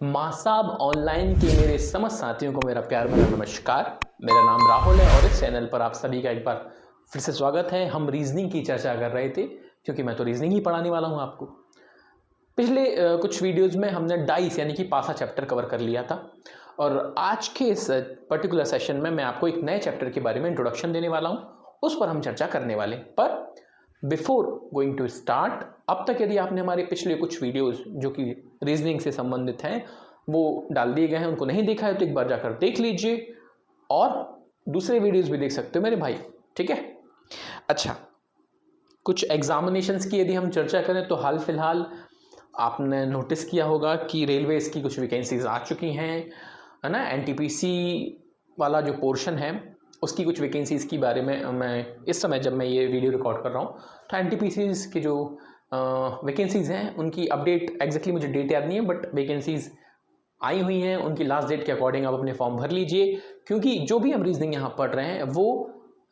मासाब online के मेरे समस्त साथियों को मेरा प्यार भरा नमस्कार। मेरा नाम राहुल है और इस चैनल पर आप सभी का एक बार फिर से स्वागत है। हम रीजनिंग की चर्चा कर रहे थे क्योंकि मैं तो रीजनिंग ही पढ़ाने वाला हूं आपको। पिछले कुछ वीडियोज़ में हमने डाइस यानी कि पासा चैप्टर कवर कर लिया था और आज के इस पर्टिकुलर सेशन में मैं आपको एक नए चैप्टर के बारे में इंट्रोडक्शन देने वाला हूँ, उस पर हम चर्चा करने वाले। पर बिफोर गोइंग टू स्टार्ट, अब तक यदि आपने हमारे पिछले कुछ वीडियोस जो कि रीजनिंग से संबंधित हैं वो डाल दिए गए हैं, उनको नहीं देखा है तो एक बार जाकर देख लीजिए और दूसरे वीडियोस भी देख सकते हो मेरे भाई, ठीक है। अच्छा, कुछ एग्जामिनेशंस की यदि हम चर्चा करें तो हाल फिलहाल आपने नोटिस किया होगा कि रेलवेज़ की कुछ वैकेंसीज आ चुकी हैं, है ना। एनटीपीसी वाला जो पोर्शन है उसकी कुछ वैकेंसीज़ के बारे में मैं इस समय जब मैं ये वीडियो रिकॉर्ड कर रहा हूँ तो एनटीपीसीज़ के जो वैकेंसीज़ हैं उनकी अपडेट एग्जैक्टली मुझे डेट याद नहीं है, बट वैकेंसीज़ आई हुई हैं। उनकी लास्ट डेट के अकॉर्डिंग आप अपने फॉर्म भर लीजिए, क्योंकि जो भी हम रीजनिंग यहाँ पढ़ रहे हैं वो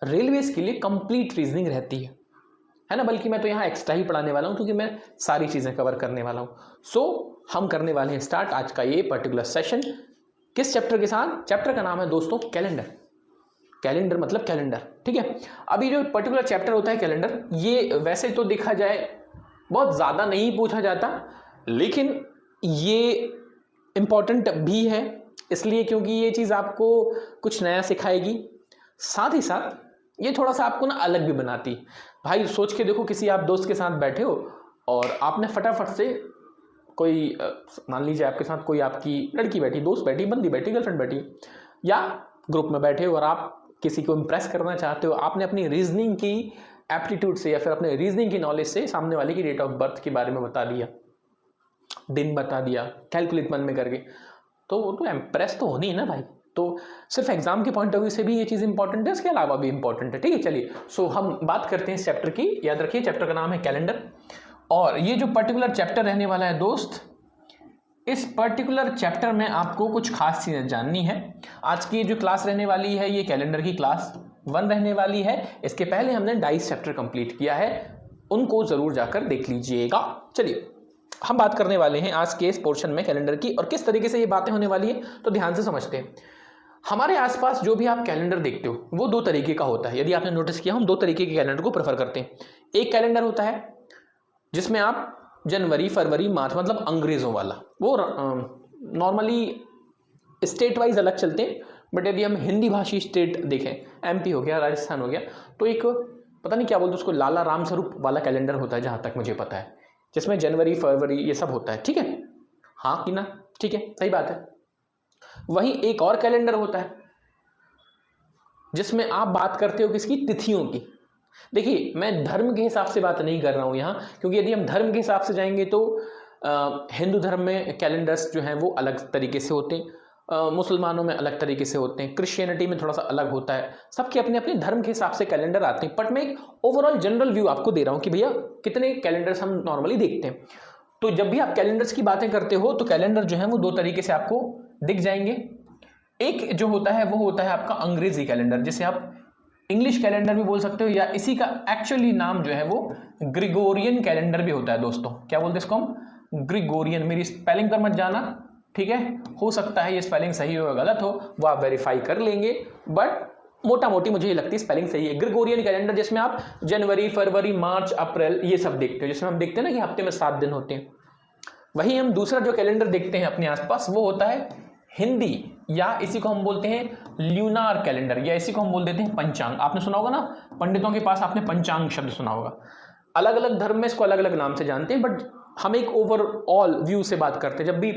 रेलवेज़ के लिए कंप्लीट रीजनिंग रहती है ना। बल्कि मैं तो यहाँ एक्स्ट्रा ही पढ़ाने वाला हूँ क्योंकि मैं सारी चीज़ें कवर करने वाला हूँ। सो हम करने वाले हैं स्टार्ट आज का ये पर्टिकुलर सेशन किस चैप्टर के साथ। चैप्टर का नाम है दोस्तों कैलेंडर। कैलेंडर मतलब कैलेंडर, ठीक है। अभी जो पर्टिकुलर चैप्टर होता है कैलेंडर, ये वैसे तो देखा जाए बहुत ज़्यादा नहीं पूछा जाता, लेकिन ये इम्पॉर्टेंट भी है इसलिए क्योंकि ये चीज़ आपको कुछ नया सिखाएगी, साथ ही साथ ये थोड़ा सा आपको ना अलग भी बनाती। भाई सोच के देखो, किसी आप दोस्त के साथ बैठे हो और आपने फटाफट से कोई मान लीजिए आपके साथ कोई आपकी लड़की बैठी, दोस्त बैठी, बंदी बैठी, गर्लफ्रेंड बैठी, या ग्रुप में बैठे हो और आप किसी को इम्प्रेस करना चाहते हो। आपने अपनी रीजनिंग की एप्टीट्यूड से या फिर अपने रीजनिंग की नॉलेज से सामने वाले की डेट ऑफ बर्थ के बारे में बता दिया, दिन बता दिया, कैलकुलेट मन में करके, तो वो तो इम्प्रेस तो होनी है ना भाई। तो सिर्फ एग्जाम के पॉइंट ऑफ व्यू से भी ये चीज़ इंपॉर्टेंट है, इसके अलावा भी इंपॉर्टेंट है, ठीक है। चलिए, सो हम बात करते हैं इस चैप्टर की। याद रखिए चैप्टर का नाम है कैलेंडर और ये जो पर्टिकुलर चैप्टर रहने वाला है दोस्त, इस पर्टिकुलर चैप्टर में आपको कुछ खास चीज़ें जाननी है। आज की जो क्लास रहने वाली है ये कैलेंडर की क्लास 1 रहने वाली है। इसके पहले हमने डाइस चैप्टर कंप्लीट किया है, उनको ज़रूर जाकर देख लीजिएगा। चलिए, हम बात करने वाले हैं आज के इस पोर्शन में कैलेंडर की और किस तरीके से ये बातें होने वाली है, तो ध्यान से समझते हैं। हमारे आसपास जो भी आप कैलेंडर देखते हो वो 2 तरीके का होता है। यदि आपने नोटिस किया, हम 2 तरीके के कैलेंडर को प्रेफर करते हैं। एक कैलेंडर होता है जिसमें आप जनवरी, फरवरी, मार्च मतलब अंग्रेज़ों वाला, वो नॉर्मली स्टेट वाइज अलग चलते हैं, बट यदि हम हिंदी भाषी स्टेट देखें, एमपी हो गया, राजस्थान हो गया, तो एक पता नहीं क्या बोलते उसको, लाला राम स्वरूप वाला कैलेंडर होता है जहाँ तक मुझे पता है, जिसमें जनवरी, फरवरी ये सब होता है, ठीक है। हाँ कि ना, ठीक है, सही बात है। वहीं एक और कैलेंडर होता है जिसमें आप बात करते हो किसकी, तिथियों की। देखिए, मैं धर्म के हिसाब से बात नहीं कर रहा हूँ यहाँ, क्योंकि यदि हम धर्म के हिसाब से जाएंगे तो हिंदू धर्म में कैलेंडर्स जो हैं वो अलग तरीके से होते हैं, मुसलमानों में अलग तरीके से होते हैं, क्रिश्चियनिटी में थोड़ा सा अलग होता है, सबके अपने अपने धर्म के हिसाब से कैलेंडर आते हैं। बट मैं एक ओवरऑल जनरल व्यू आपको दे रहा हूँ कि भैया कितने कैलेंडर्स हम नॉर्मली देखते हैं। तो जब भी आप कैलेंडर्स की बातें करते हो तो कैलेंडर जो है वो 2 तरीके से आपको दिख जाएंगे। एक जो होता है वो होता है आपका अंग्रेजी कैलेंडर, जिसे आप इंग्लिश कैलेंडर भी बोल सकते हो, या इसी का एक्चुअली नाम जो है वो ग्रिगोरियन कैलेंडर भी होता है दोस्तों। क्या बोलते हैं इसको हम, ग्रिगोरियन। मेरी स्पेलिंग पर मत जाना, ठीक है, हो सकता है ये स्पेलिंग सही हो या गलत हो, वो आप वेरीफाई कर लेंगे, बट मोटा मोटी मुझे ये लगती है स्पेलिंग सही है। ग्रिगोरियन कैलेंडर जिसमें आप जनवरी, फरवरी, मार्च, अप्रैल ये सब देखते हो, जिसमें हम देखते हैं ना कि हफ्ते में 7 दिन होते हैं। वहीं हम दूसरा जो कैलेंडर देखते हैं अपने आसपास वो होता है हिंदी, या इसी को हम बोलते हैं ल्यूनार कैलेंडर, या इसी को हम बोल देते हैं पंचांग। आपने सुना होगा ना, पंडितों के पास आपने पंचांग शब्द सुना होगा। अलग अलग धर्म में इसको अलग अलग नाम से जानते हैं, बट हम एक ओवरऑल व्यू से बात करते हैं। जब भी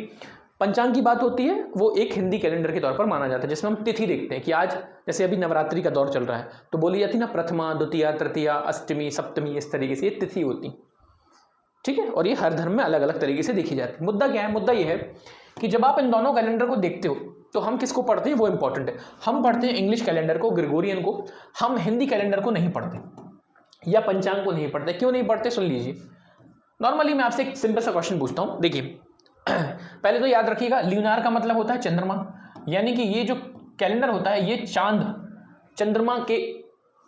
पंचांग की बात होती है वो एक हिंदी कैलेंडर के तौर पर माना जाता है, जिसमें हम तिथि देखते हैं कि आज जैसे अभी नवरात्रि का दौर चल रहा है तो बोली जाती ना प्रथमा, द्वितीया, तृतीया, अष्टमी, सप्तमी, इस तरीके से ये तिथि होती, ठीक है। और ये हर धर्म में अलग अलग तरीके से देखी जाती है। मुद्दा क्या है, मुद्दा ये है कि जब आप इन दोनों कैलेंडर को देखते हो तो हम किसको पढ़ते हैं वो इंपॉर्टेंट है। हम पढ़ते हैं इंग्लिश कैलेंडर को, ग्रिगोरियन को, हम हिंदी कैलेंडर को नहीं पढ़ते या पंचांग को नहीं पढ़ते। क्यों नहीं पढ़ते, सुन लीजिए। नॉर्मली मैं आपसे एक सिंपल सा क्वेश्चन पूछता हूँ, देखिए पहले तो याद रखिएगा, ल्यूनार का मतलब होता है चंद्रमा, यानी कि ये जो कैलेंडर होता है ये चांद चंद्रमा के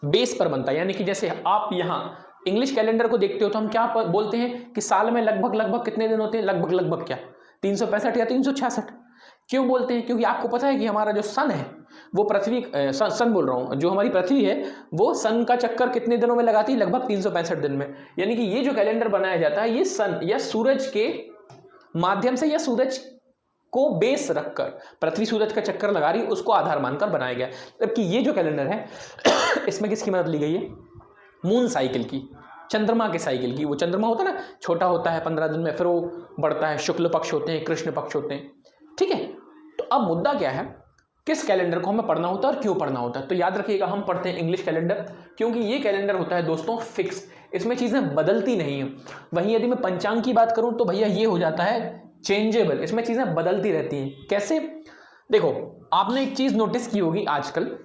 बेस पर बनता है। यानी कि जैसे आप यहाँ इंग्लिश कैलेंडर को देखते हो तो हम क्या बोलते हैं कि साल में लगभग कितने दिन होते हैं, लगभग क्या 365 या 366। क्यों बोलते हैं? क्योंकि आपको पता है कि हमारा जो सन है वो पृथ्वी सन बोल रहा हूँ, जो हमारी पृथ्वी है वो सन का चक्कर कितने दिनों में लगाती है? लगभग 365 दिन में। यानी कि ये जो कैलेंडर बनाया जाता है ये सन या सूरज के माध्यम से या सूरज को बेस रखकर, पृथ्वी सूरज का चक्कर लगा रही उसको आधार मानकर बनाया गया। जबकि ये जो कैलेंडर है इसमें किसकी मदद ली गई है? मून साइकिल की, चंद्रमा के साइकिल की। वो चंद्रमा होता है ना, छोटा होता है 15 दिन में, फिर वो बढ़ता है, शुक्ल पक्ष होते हैं, कृष्ण पक्ष होते हैं, ठीक है। तो अब मुद्दा क्या है, किस कैलेंडर को हमें पढ़ना होता है और क्यों पढ़ना होता है? तो याद रखिएगा, हम पढ़ते हैं इंग्लिश कैलेंडर, क्योंकि ये कैलेंडर होता है दोस्तों फिक्स, इसमें चीजें बदलती नहीं है। वहीं यदि मैं पंचांग की बात करूं तो भैया ये हो जाता है चेंजेबल, इसमें चीजें बदलती रहती हैं। कैसे? देखो, आपने एक चीज नोटिस की होगी आजकल,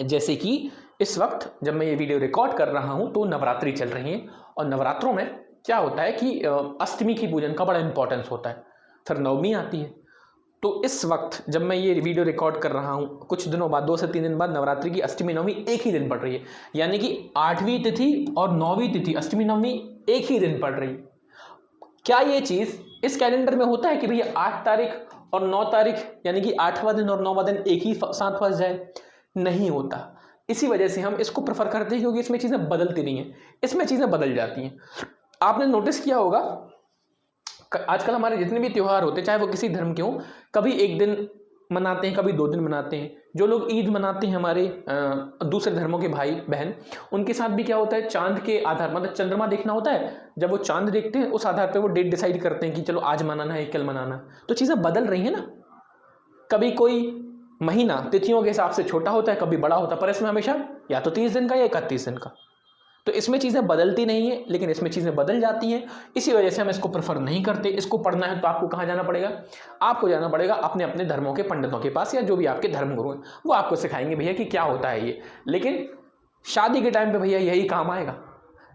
जैसे कि इस वक्त जब मैं ये वीडियो रिकॉर्ड कर रहा हूं तो नवरात्रि चल रही है, और नवरात्रों में क्या होता है कि अष्टमी की पूजन का बड़ा इंपॉर्टेंस होता है, फिर नवमी आती है। तो इस वक्त जब मैं ये वीडियो रिकॉर्ड कर रहा हूं, कुछ दिनों बाद, 2 से 3 दिन बाद नवरात्रि की अष्टमी नवमी एक ही दिन पड़ रही है, यानी कि 8वीं तिथि और 9वीं तिथि, अष्टमी नवमी एक ही दिन पड़ रही है। क्या ये चीज इस कैलेंडर में होता है कि भैया 8 तारीख और 9 तारीख यानी कि 8वां दिन और 9वां दिन एक ही साथ फंस जाए? नहीं होता। इसी वजह से हम इसको प्रेफर करते हैं, क्योंकि इसमें चीजें बदलती नहीं है, इसमें चीजें बदल जाती हैं। आपने नोटिस किया होगा आजकल हमारे जितने भी त्योहार होते हैं, चाहे वो किसी धर्म के हों, कभी एक दिन मनाते हैं, कभी 2 दिन मनाते हैं। जो लोग ईद मनाते हैं हमारे दूसरे धर्मों के भाई बहन, उनके साथ भी क्या होता है, चांद के आधार, मतलब चंद्रमा देखना होता है, जब वो चांद देखते हैं उस आधार पे वो डेट डिसाइड करते हैं कि चलो आज मनाना है, कल मनाना है। तो चीज़ें बदल रही हैं ना, कभी कोई महीना तिथियों के हिसाब से छोटा होता है, कभी बड़ा होता है, पर इसमें हमेशा या तो 30 दिन का या 31 दिन का। तो इसमें चीज़ें बदलती नहीं है, लेकिन इसमें चीज़ें बदल जाती हैं। इसी वजह से हम इसको प्रेफर नहीं करते। इसको पढ़ना है तो आपको कहाँ जाना पड़ेगा? आपको जाना पड़ेगा अपने अपने धर्मों के पंडितों के पास, या जो भी आपके धर्म गुरु हैं वो आपको सिखाएंगे भैया कि क्या होता है ये। लेकिन शादी के टाइम पे भैया यही काम आएगा।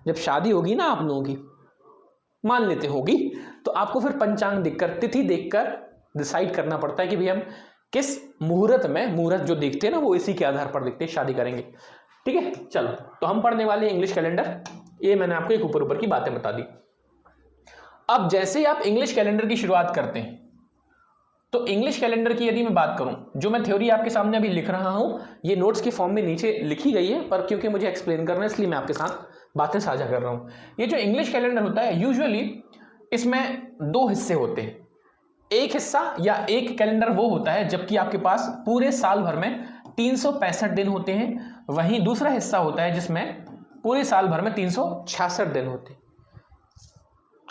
जब शादी होगी ना आप लोगों की, मान लेते होगी, तो आपको फिर पंचांग देखकर, तिथि देखकर डिसाइड करना पड़ता है कि भैया हम किस मुहूर्त में, मुहूर्त जो देखते हैं ना वो इसी के आधार पर देखते हैं, शादी करेंगे। ठीक है, चलो, तो हम पढ़ने वाले इंग्लिश कैलेंडर। ये मैंने आपको एक ऊपर ऊपर की बातें बता दी। अब जैसे आप इंग्लिश कैलेंडर की शुरुआत करते हैं, तो इंग्लिश कैलेंडर की यदि मैं बात करूं, जो मैं थ्योरी आपके सामने अभी लिख रहा हूं, ये नोट्स के फॉर्म में नीचे लिखी गई है, पर क्योंकि मुझे एक्सप्लेन करना है इसलिए मैं आपके साथ बातें साझा कर रहा हूं। ये जो इंग्लिश कैलेंडर होता है, यूजुअली इसमें 2 हिस्से होते हैं। एक हिस्सा या एक कैलेंडर वो होता है जबकि आपके पास पूरे साल भर में 365 दिन होते हैं। वहीं दूसरा हिस्सा होता है जिसमें पूरे साल भर में 366 दिन होते हैं।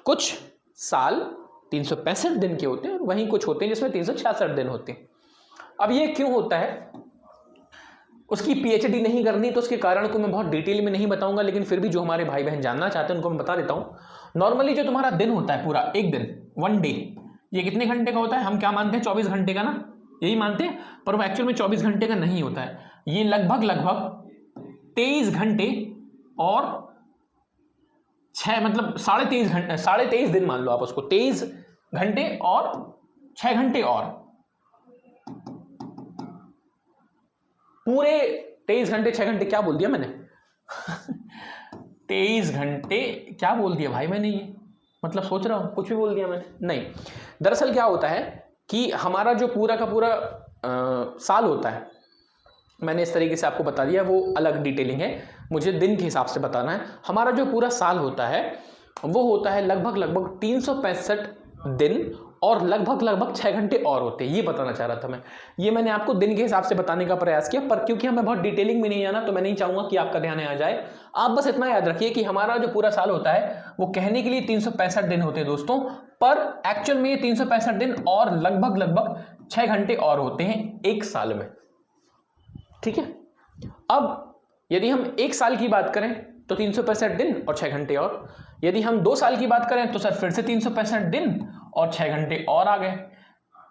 कुछ साल 365 दिन के होते हैं और वहीं कुछ होते हैं जिसमें 366 दिन होते हैं। अब ये क्यों होता है, उसकी पीएचडी नहीं करनी, तो उसके कारण को मैं बहुत डिटेल में नहीं बताऊंगा, लेकिन फिर भी जो हमारे भाई बहन जानना चाहते हैं उनको मैं बता देता हूं। नॉर्मली जो तुम्हारा दिन होता है, पूरा एक दिन, 1 डे, ये कितने घंटे का होता है? हम क्या मानते हैं? 24 घंटे का ना, यही मानते हैं, पर वो एक्चुअल में 24 घंटे का नहीं होता है। ये लगभग 23 घंटे और 6, मतलब 23.5 घंटे, 23.5 दिन मान लो आप उसको, 23 घंटे और 6 घंटे, और पूरे 23 घंटे 6 घंटे, क्या बोल दिया मैंने? 23 घंटे क्या बोल दिया भाई मैंने? ये मतलब सोच रहा हूं कुछ भी बोल दिया मैंने, नहीं। दरअसल क्या होता है कि हमारा जो पूरा का पूरा साल होता है, मैंने इस तरीके से आपको बता दिया, वो अलग डिटेलिंग है, मुझे दिन के हिसाब से बताना है। हमारा जो पूरा साल होता है वो होता है लगभग 365 दिन और लगभग 6 घंटे और होते हैं, ये बताना चाह रहा था मैं। ये मैंने आपको दिन के हिसाब से बताने का प्रयास किया, पर क्योंकि हमें बहुत डिटेलिंग में नहीं जाना तो मैं नहीं चाहूंगा कि आपका ध्यान आ जाए। आप बस इतना याद रखिए कि हमारा जो पूरा साल होता है वो कहने के लिए 365 दिन होते हैं दोस्तों, पर एक्चुअल में ये 365 दिन और लगभग 6 घंटे और होते हैं एक साल में। ठीक है, अब यदि हम एक साल की बात करें तो 365 दिन और 6 घंटे और, यदि हम 2 साल की बात करें तो सर फिर से 365 दिन और 6 घंटे और आ गए।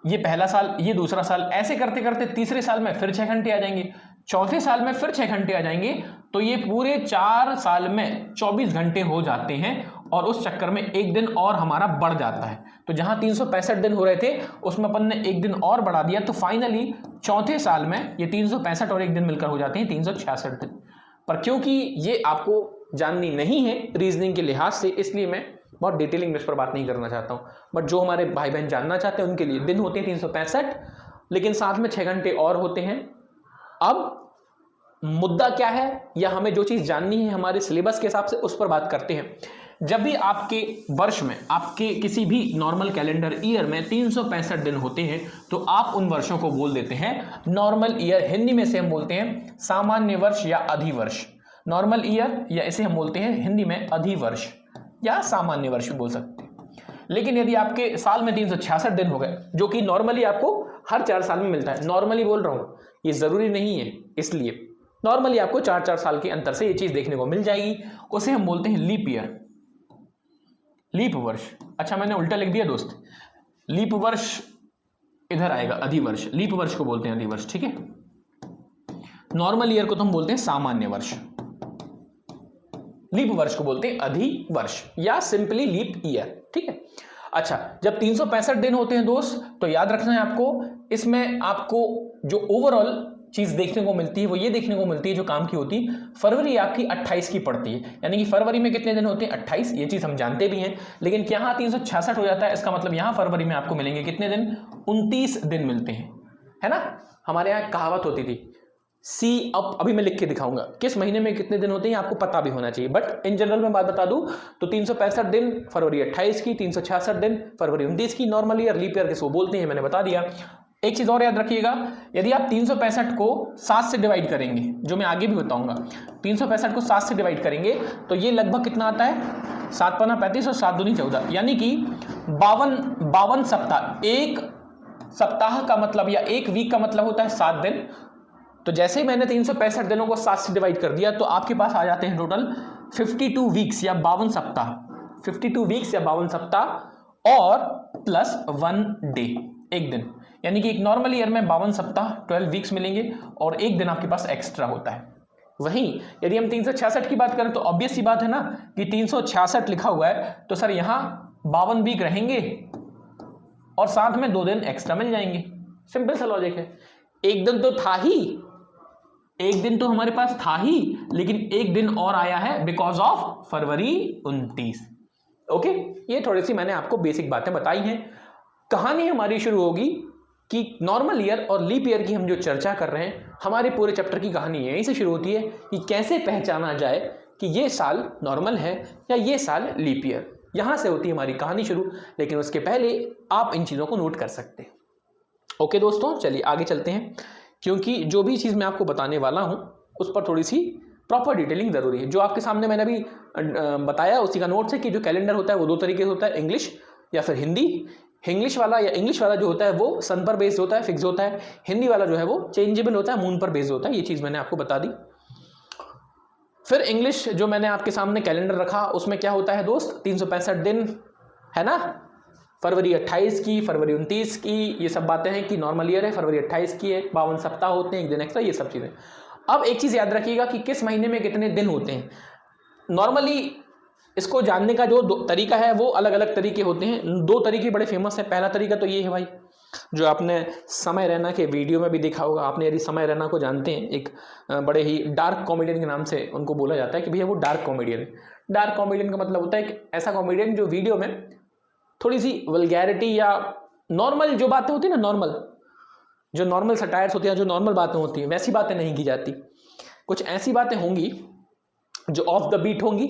ये पहला साल, ये दूसरा साल, ऐसे करते करते तीसरे साल में फिर 6 घंटे आ जाएंगे, चौथे साल में फिर 6 घंटे आ जाएंगे, तो ये पूरे 4 साल में 24 घंटे हो जाते हैं, और उस चक्कर में एक दिन और हमारा बढ़ जाता है। तो जहां 365 दिन हो रहे थे उसमें अपन ने एक दिन और बढ़ा दिया, तो फाइनली चौथे साल में ये 365 और एक दिन मिलकर हो जाते हैं 366 दिन। पर क्योंकि ये आपको जाननी नहीं है रीजनिंग के लिहाज से, इसलिए मैं बहुत डिटेलिंग में इस पर बात नहीं करना चाहता हूँ, बट जो हमारे भाई बहन जानना चाहते हैं उनके लिए दिन होते हैं 365, लेकिन साथ में 6 घंटे और होते हैं। अब मुद्दा क्या है या हमें जो चीज़ जाननी है हमारे सिलेबस के हिसाब से उस पर बात करते हैं। जब भी आपके वर्ष में, आपके किसी भी नॉर्मल कैलेंडर ईयर में 365 दिन होते हैं तो आप उन वर्षों को बोल देते हैं नॉर्मल ईयर। हिंदी में से हम बोलते हैं सामान्य वर्ष या अधिवर्ष। नॉर्मल ईयर या इसे हम बोलते हैं हिंदी में अधिवर्ष या सामान्य वर्ष भी बोल सकते हैं। लेकिन यदि आपके साल में 366 दिन हो गए, जो कि नॉर्मली आपको हर 4 साल में मिलता है, नॉर्मली बोल रहा हूँ, ये ज़रूरी नहीं है, इसलिए नॉर्मली आपको 4-4 साल के अंतर से ये चीज़ देखने को मिल जाएगी, उसे हम बोलते हैं लीप ईयर, लीप वर्ष। अच्छा मैंने उल्टा लिख दिया दोस्त, लीप वर्ष इधर आएगा अधिवर्ष, लीप वर्ष को बोलते हैं अधिवर्ष, ठीक है। नॉर्मल ईयर को तो हम बोलते हैं सामान्य वर्ष, लीप वर्ष को बोलते हैं अधिवर्ष या सिंपली लीप ईयर, ठीक है। अच्छा, जब 365 दिन होते हैं दोस्त तो याद रखना है आपको, इसमें आपको जो ओवरऑल चीज़ देखने को मिलती है वो ये देखने को मिलती है जो काम की होती है, फरवरी आपकी 28 की पड़ती है, यानी कि फरवरी में कितने दिन होते हैं 28, ये चीज़ हम जानते भी हैं। लेकिन क्या यहाँ 366 हो जाता है, इसका मतलब यहाँ फरवरी में आपको मिलेंगे कितने दिन, 29 दिन मिलते हैं, है ना। हमारे यहाँ कहावत होती थी सी अप, अभी मैं लिख के दिखाऊंगा किस महीने में कितने दिन होते हैं, आपको पता भी होना चाहिए, बट इन जनरल में बात बता दूं तो 365 दिन फरवरी 28 की, 366 दिन फरवरी 29 की, नॉर्मल ईयर लीप ईयर किसको बोलते हैं मैंने बता दिया। एक चीज और याद रखिएगा, यदि आप 365 को 7 से डिवाइड करेंगे, जो मैं आगे भी बताऊंगा, 365 को 7 से डिवाइड करेंगे तो ये लगभग कितना आता है, 7 पन्ना 35 और 7 दूनी 14, यानी कि 52 सप्ताह। एक सप्ताह का मतलब या एक वीक का मतलब होता है 7 दिन। तो जैसे ही मैंने 365 दिनों को 7 से डिवाइड कर दिया तो आपके पास आ जाते हैं टोटल 52 वीक्स या 52 सप्ताह, 52 वीक्स या 52 सप्ताह और प्लस 1 डे, एक दिन, यानी कि एक नॉर्मल ईयर में 52 सप्ताह 12 वीक्स मिलेंगे और एक दिन आपके पास एक्स्ट्रा होता है। वहीं यदि हम 366 की बात करें तो ऑब्वियस सी बात है ना कि 366 लिखा हुआ है तो सर यहाँ 52 वीक रहेंगे और साथ में 2 दिन एक्स्ट्रा मिल जाएंगे। सिंपल सा लॉजिक है। एक दिन तो था ही, एक दिन तो हमारे पास था ही, लेकिन एक दिन और आया है बिकॉज ऑफ फरवरी 29। ओके, ये थोड़ी सी मैंने आपको बेसिक बातें बताई हैं। कहानी हमारी शुरू होगी कि नॉर्मल ईयर और लीप ईयर की हम जो चर्चा कर रहे हैं, हमारे पूरे चैप्टर की कहानी यहीं से शुरू होती है कि कैसे पहचाना जाए कि ये साल नॉर्मल है या ये साल लीप ईयर। यहां से होती है हमारी कहानी शुरू, लेकिन उसके पहले आप इन चीज़ों को नोट कर सकते हैं। ओके दोस्तों, चलिए आगे चलते हैं, क्योंकि जो भी चीज़ मैं आपको बताने वाला हूं उस पर थोड़ी सी प्रॉपर डिटेलिंग ज़रूरी है। जो आपके सामने मैंने अभी बताया उसी का नोट्स है कि जो कैलेंडर होता है वो 2 तरीके से होता है, इंग्लिश या फिर हिंदी। इंग्लिश वाला जो होता है वो सन पर बेस्ड होता है, फिक्स होता है। हिंदी वाला जो है वो चेंजेबल होता है, मून पर बेस्ड होता है। ये चीज़ मैंने आपको बता दी। फिर इंग्लिश जो मैंने आपके सामने कैलेंडर रखा उसमें क्या होता है दोस्त, 365 दिन है ना, फरवरी 28 की, फरवरी 29 की, ये सब बातें हैं कि नॉर्मल ईयर है, फरवरी 28 की है, 52 सप्ताह होते हैं, एक दिन एक्स्ट्रा, ये सब चीज़ें। अब एक चीज़ याद रखिएगा कि किस महीने में कितने दिन होते हैं। नॉर्मली इसको जानने का जो तरीका है वो अलग अलग तरीके होते हैं। 2 तरीके बड़े फेमस है। पहला तरीका तो ये है भाई, जो आपने समय रैना के वीडियो में भी देखा होगा। आपने यदि समय रैना को जानते हैं, एक बड़े ही डार्क कॉमेडियन के नाम से उनको बोला जाता है कि भैया वो डार्क कॉमेडियन है। डार्क कॉमेडियन का मतलब होता है कि ऐसा कॉमेडियन जो वीडियो में थोड़ी सी वल्गैरिटी या नॉर्मल जो बातें होती है ना, जो नॉर्मल सटायर्स होती हैं, जो नॉर्मल बातें होती हैं, वैसी बातें नहीं की जाती। कुछ ऐसी बातें होंगी जो ऑफ द बीट होंगी,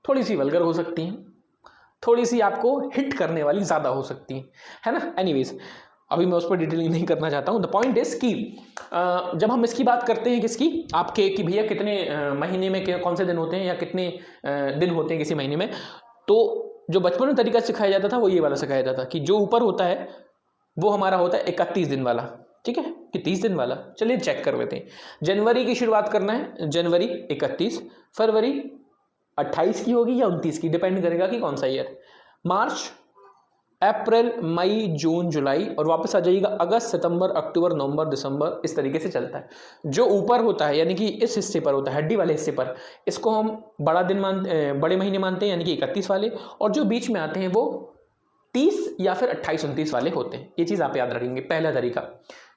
थोड़ी सी वल्गर हो सकती हैं, थोड़ी सी आपको हिट करने वाली ज़्यादा हो सकती हैं, है ना। एनीवेज, अभी मैं उस पर डिटेलिंग नहीं करना चाहता हूँ। द पॉइंट इज कि जब हम इसकी बात करते हैं किसकी, आपके, कि भैया कितने महीने में कौन से दिन होते हैं या कितने दिन होते हैं किसी महीने में, तो जो बचपन में तरीका सिखाया जाता था वो ये वाला सिखाया जाता था कि जो ऊपर होता है वो हमारा होता है 31 दिन वाला, ठीक है, कि 30 दिन वाला। चलिए चेक कर लेते हैं। जनवरी की शुरुआत करना है, जनवरी 31, फरवरी 28 की होगी या 29 की, डिपेंड करेगा कि कौन सा ईयर। मार्च, अप्रैल, मई, जून, जुलाई, और वापस आ जाइएगा अगस्त, सितंबर, अक्टूबर, नवंबर, दिसंबर, इस तरीके से चलता है। जो ऊपर होता है यानी कि इस हिस्से पर होता है, हड्डी वाले हिस्से पर, इसको हम बड़े महीने मानते हैं, यानी कि 31 वाले, और जो बीच में आते हैं वो 30 या फिर 28, 29 वाले होते हैं। ये चीज़ आप याद रखेंगे, पहला तरीका,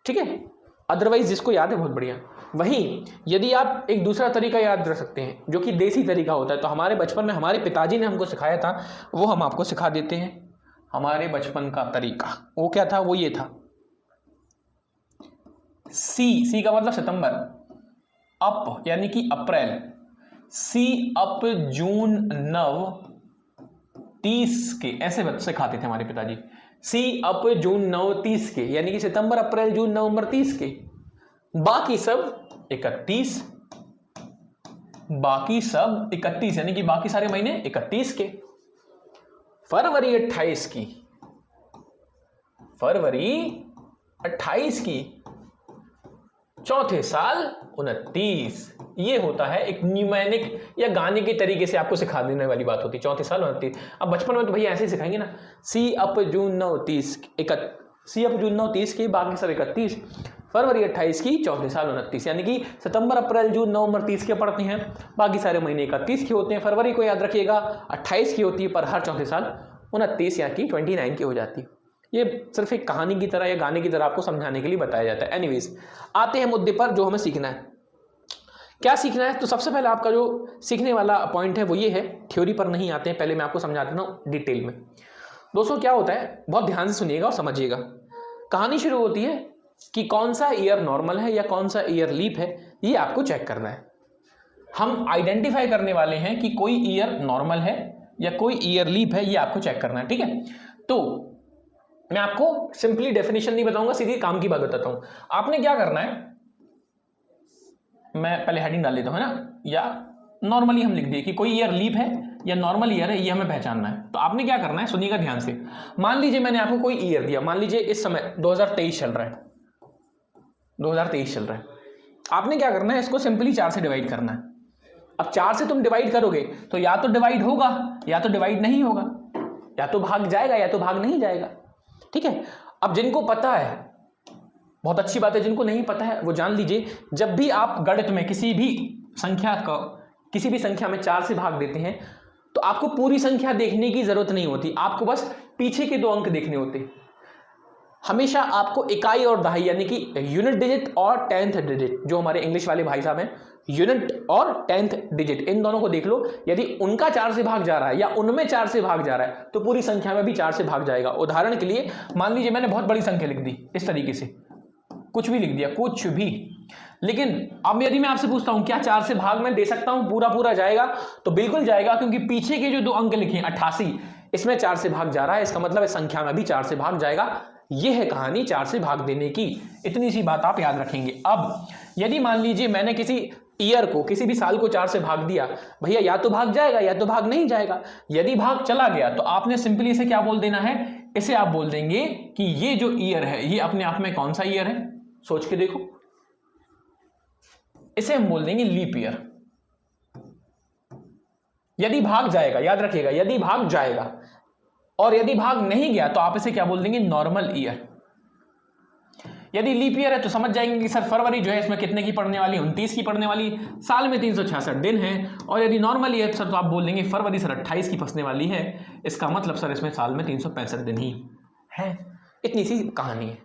ठीक है। अदरवाइज जिसको याद है बहुत बढ़िया। वहीं यदि आप एक दूसरा तरीका याद रख सकते हैं जो कि देसी तरीका होता है, तो हमारे बचपन में हमारे पिताजी ने हमको सिखाया था, वो हम आपको सिखा देते हैं। हमारे बचपन का तरीका वो क्या था? वो ये था, सी का मतलब सितंबर, अप यानी कि अप्रैल, सी अप जून नव 30 के, ऐसे सिखाते थे हमारे पिताजी। सी अप जून नव 30 के यानी कि सितंबर अप्रैल जून नवंबर 30 के, बाकी सब 31, बाकी सब 31 यानी कि बाकी सारे महीने 31 के। फरवरी 28 की, फरवरी 28 की, चौथे साल 29। ये होता है एक न्यूमेरिक या गाने के तरीके से आपको सिखा देने वाली बात होती है, चौथे साल 29। अब बचपन में तो भैया ऐसे ही सिखाएंगे ना, सी अप जून 9 30 सी अप जून 9 30 की, बाकी सब 31, फरवरी 28 की, चौथे साल 29, यानी कि सितंबर अप्रैल जून नवंबर 30 के पड़ते हैं, बाकी सारे महीने 31 के होते हैं। फरवरी को याद रखिएगा 28 की होती है, पर हर चौथे साल 29 यानी कि 29 की हो जाती है। ये सिर्फ एक कहानी की तरह या गाने की तरह आपको समझाने के लिए बताया जाता है। एनीवेज, आते हैं मुद्दे पर जो हमें सीखना है। क्या सीखना है? तो सबसे पहले आपका जो सीखने वाला पॉइंट है वो ये है, थ्योरी पर नहीं आते हैं, पहले मैं आपको समझा देता हूँ डिटेल में। दोस्तों क्या होता है, बहुत ध्यान से सुनिएगा और समझिएगा। कहानी शुरू होती है कि कौन सा ईयर नॉर्मल है या कौन सा ईयर लीप है, ये आपको चेक करना है। हम आइडेंटिफाई करने वाले हैं कि कोई ईयर नॉर्मल है या कोई ईयर लीप है, ये आपको चेक करना है, ठीक है। तो मैं आपको सिंपली डेफिनेशन नहीं बताऊंगा, सीधी काम की बात बताता हूं। आपने क्या करना है, मैं पहले हेडिंग डाल देता हूं, है ना, या नॉर्मली हम लिख दिए कि कोई ईयर लीप है या नॉर्मल ईयर है, ये हमें पहचानना है। तो आपने क्या करना है, सुनिएगा ध्यान से। मान लीजिए मैंने आपको कोई ईयर दिया, मान लीजिए इस समय 2023 चल रहा है, 2023 चल रहा है। आपने क्या करना है, इसको सिंपली 4 से डिवाइड करना है। अब 4 से तुम डिवाइड करोगे तो या तो डिवाइड होगा या तो डिवाइड नहीं होगा, या तो भाग जाएगा या तो भाग नहीं जाएगा, ठीक है। अब जिनको पता है बहुत अच्छी बात है, जिनको नहीं पता है वो जान लीजिए, जब भी आप गणित में किसी भी संख्या में 4 से भाग देते हैं तो आपको पूरी संख्या देखने की जरूरत नहीं होती, आपको बस पीछे के 2 अंक देखने होते हैं। हमेशा आपको इकाई और दहाई यानी कि यूनिट डिजिट और 10th डिजिट, जो हमारे इंग्लिश वाले भाई साहब हैं, यूनिट और 10th डिजिट, इन दोनों को देख लो। यदि उनका 4 से भाग जा रहा है या उनमें 4 से भाग जा रहा है तो पूरी संख्या में भी 4 से भाग जाएगा। उदाहरण के लिए मान लीजिए मैंने बहुत बड़ी संख्या लिख दी, इस तरीके से कुछ भी लिख दिया, कुछ भी। लेकिन अब यदि मैं आपसे पूछता हूं क्या 4 से भाग में दे सकता हूं, पूरा जाएगा? तो बिल्कुल जाएगा, क्योंकि पीछे के जो 2 अंक लिखे 88, इसमें 4 से भाग जा रहा है, इसका मतलब इस संख्या में भी 4 से भाग जाएगा। यह है कहानी 4 से भाग देने की, इतनी सी बात आप याद रखेंगे। अब यदि मान लीजिए मैंने किसी ईयर को, किसी भी साल को 4 से भाग दिया, भैया या तो भाग जाएगा या तो भाग नहीं जाएगा। यदि भाग चला गया तो आपने सिंपली इसे क्या बोल देना है, इसे आप बोल देंगे कि ये जो ईयर है ये अपने आप में कौन सा ईयर है, सोच के देखो। इसे हम बोल देंगे लीप ईयर। यदि भाग जाएगा, याद रखिएगा, यदि भाग जाएगा, और यदि भाग नहीं गया तो आप इसे क्या बोल देंगे, नॉर्मल ईयर। यदि लीप ईयर है तो समझ जाएंगे कि सर फरवरी जो है इसमें कितने की पड़ने वाली, 29 की पड़ने वाली, साल में 366 दिन है। और यदि नॉर्मल ईयर सर तो आप बोल देंगे फरवरी सर 28 की फंसने वाली है, इसका मतलब सर इसमें साल में 365 दिन ही है। इतनी सी कहानी है,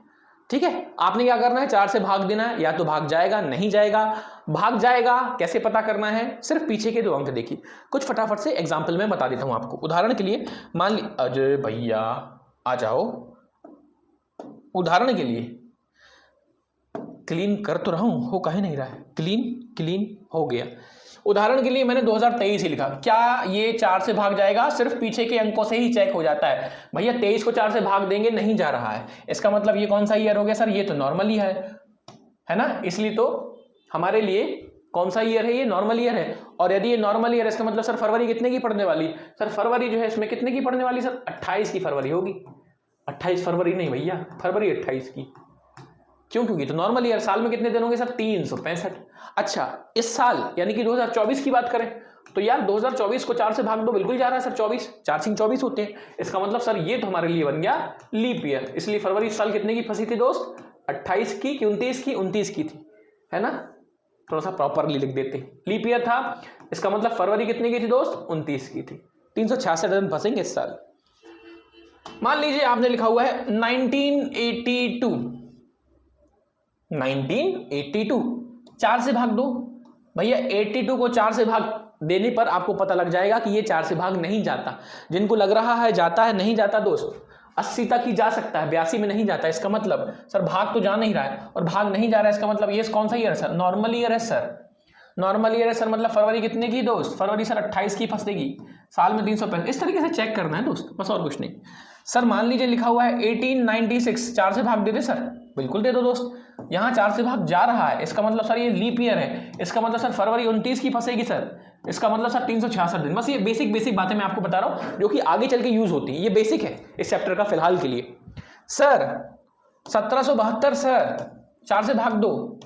ठीक है। आपने क्या करना है, 4 से भाग देना है, या तो भाग जाएगा नहीं जाएगा। भाग जाएगा कैसे पता करना है, सिर्फ पीछे के 2 अंक देखिए। कुछ फटाफट से एग्जाम्पल में बता देता हूं आपको। उदाहरण के लिए मान ली, अजय भैया आ जाओ, उदाहरण के लिए क्लीन कर तो रहा हूं, हो कहे नहीं रहा है, क्लीन हो गया। उदाहरण के लिए मैंने 2023 ही लिखा, क्या ये 4 से भाग जाएगा? सिर्फ पीछे के अंकों से ही चेक हो जाता है। भैया 23 को 4 से भाग देंगे, नहीं जा रहा है, इसका मतलब ये कौन सा ईयर हो गया सर, ये तो नॉर्मल ही है ना। इसलिए तो हमारे लिए कौन सा ईयर है, ये नॉर्मल ईयर है। और यदि ये नॉर्मल ईयर है, इसका मतलब सर फरवरी कितने की पड़ने वाली, सर फरवरी जो है इसमें कितने की पड़ने वाली, सर 28 की फरवरी होगी। 28 फरवरी नहीं भैया, फरवरी 28 की। क्यों? क्योंकि तो नॉर्मल ईयर, साल में कितने दिन होंगे सर, 365। अच्छा, इस साल यानी कि 2024 की बात करें तो यार 2024 को 4 से भाग दो, बिल्कुल जा रहा है सर 24, 4 सिंह 24 होते हैं। इसका मतलब सर ये तो हमारे लिए बन गया लीप ईयर। इसलिए फरवरी इस साल कितने की फंसी थी दोस्त, 28 की कि 29 की, 29 की थी, है ना। थोड़ा सा प्रॉपरली लिख देते, लीप ईयर था, इसका मतलब फरवरी कितने की थी दोस्त, 29 की थी। 366 दिन फंसेंगे इस साल। मान लीजिए आपने लिखा हुआ है 1982, 4 से भाग दो भैया। 82 को 4 से भाग देने पर आपको पता लग जाएगा कि ये 4 से भाग नहीं जाता। जिनको लग रहा है जाता है, नहीं जाता दोस्त, 80 तक ही जा सकता है, 82 में नहीं जाता। इसका मतलब सर भाग तो जा नहीं रहा है, और भाग नहीं जा रहा है इसका मतलब ये कौन सा ईयर है सर? नॉर्मल ईयर है सर। नॉर्मल ईयर है सर, मतलब फरवरी कितने की दोस्त? फरवरी सर 28 की फंसेगी, साल में 365। इस तरीके से चेक करना है दोस्त, बस और कुछ नहीं। सर मान लीजिए लिखा हुआ है 1896, 4 से भाग दे दे सर, बिल्कुल दे दो दोस्त। यहाँ 4 से भाग जा रहा है, इसका मतलब सर ये लीप ईयर है, इसका मतलब सर फरवरी 29 की फंसेगी सर, इसका मतलब सर 366 दिन। बस ये बेसिक बातें मैं आपको बता रहा हूँ जो कि आगे चल के यूज होती है, ये बेसिक है इस चैप्टर का फिलहाल के लिए। सर 1772 सर 4 से भाग दो।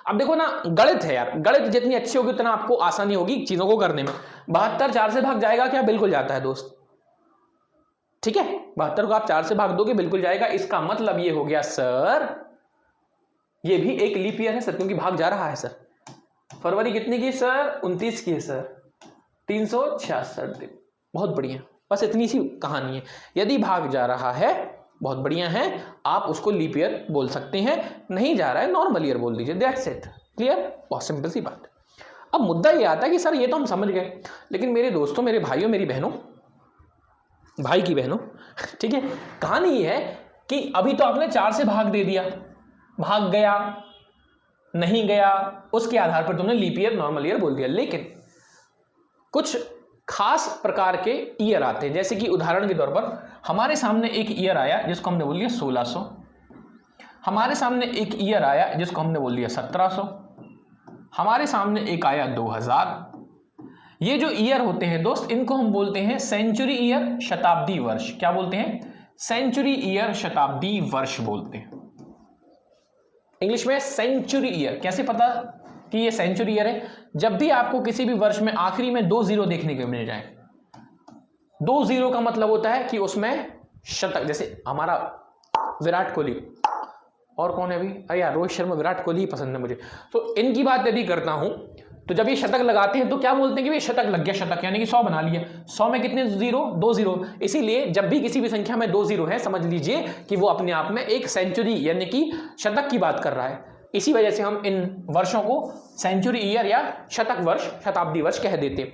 अब देखो ना, गणित है यार, गणित जितनी अच्छी होगी उतना आपको आसानी होगी चीजों को करने में। 72 4 से भाग जाएगा क्या? बिल्कुल जाता है दोस्त, ठीक है। 72 को आप 4 से भाग दोगे बिल्कुल जाएगा। इसका मतलब ये हो गया सर ये भी एक लीप ईयर है सर, क्योंकि भाग जा रहा है सर। फरवरी कितने की सर? 29 की है सर, 366 दिन। बहुत बढ़िया, बस इतनी सी कहानी है। यदि भाग जा रहा है बहुत बढ़िया है, आप उसको लीप ईयर बोल सकते हैं। नहीं जा रहा है नॉर्मल ईयर बोल दीजिए, दैट्स इट। क्लियर? बहुत सिंपल सी बात। अब मुद्दा ये आता है कि सर ये तो हम समझ गए, लेकिन मेरे दोस्तों, मेरे भाइयों, मेरी बहनों, भाई की बहनों, ठीक है, कहानी ये है कि अभी तो आपने 4 से भाग दे दिया, भाग गया नहीं गया उसके आधार पर तुमने लीप ईयर नॉर्मल ईयर बोल दिया। लेकिन कुछ खास प्रकार के ईयर आते हैं, जैसे कि उदाहरण के तौर पर हमारे सामने एक ईयर आया जिसको हमने बोल दिया 1600, हमारे सामने एक ईयर आया जिसको हमने बोल दिया 1700, हमारे सामने एक आया 2000। ये जो ईयर होते हैं दोस्त, इनको हम बोलते हैं सेंचुरी ईयर, शताब्दी वर्ष। क्या बोलते हैं? सेंचुरी ईयर, शताब्दी वर्ष बोलते हैं। इंग्लिश में सेंचुरी ईयर। कैसे पता कि ये सेंचुरी ईयर है? जब भी आपको किसी भी वर्ष में आखिरी में 2 जीरो देखने को मिल जाए। 2 जीरो का मतलब होता है कि उसमें शतक, जैसे हमारा विराट कोहली, और कौन है अभी? अरे यार रोहित शर्मा, विराट कोहली ही पसंद है मुझे। तो इनकी बात यदि करता हूं तो जब ये शतक लगाते हैं तो क्या बोलते हैं कि ये शतक लग गया, शतक यानी कि 100 बना लिया। 100 में कितने जीरो? 2 जीरो। इसीलिए जब भी किसी भी संख्या में 2 जीरो है, समझ लीजिए कि वो अपने आप में एक सेंचुरी यानी कि शतक की बात कर रहा है। इसी वजह से हम इन वर्षों को सेंचुरी ईयर या शतक वर्ष, शताब्दी वर्ष कह देते हैं।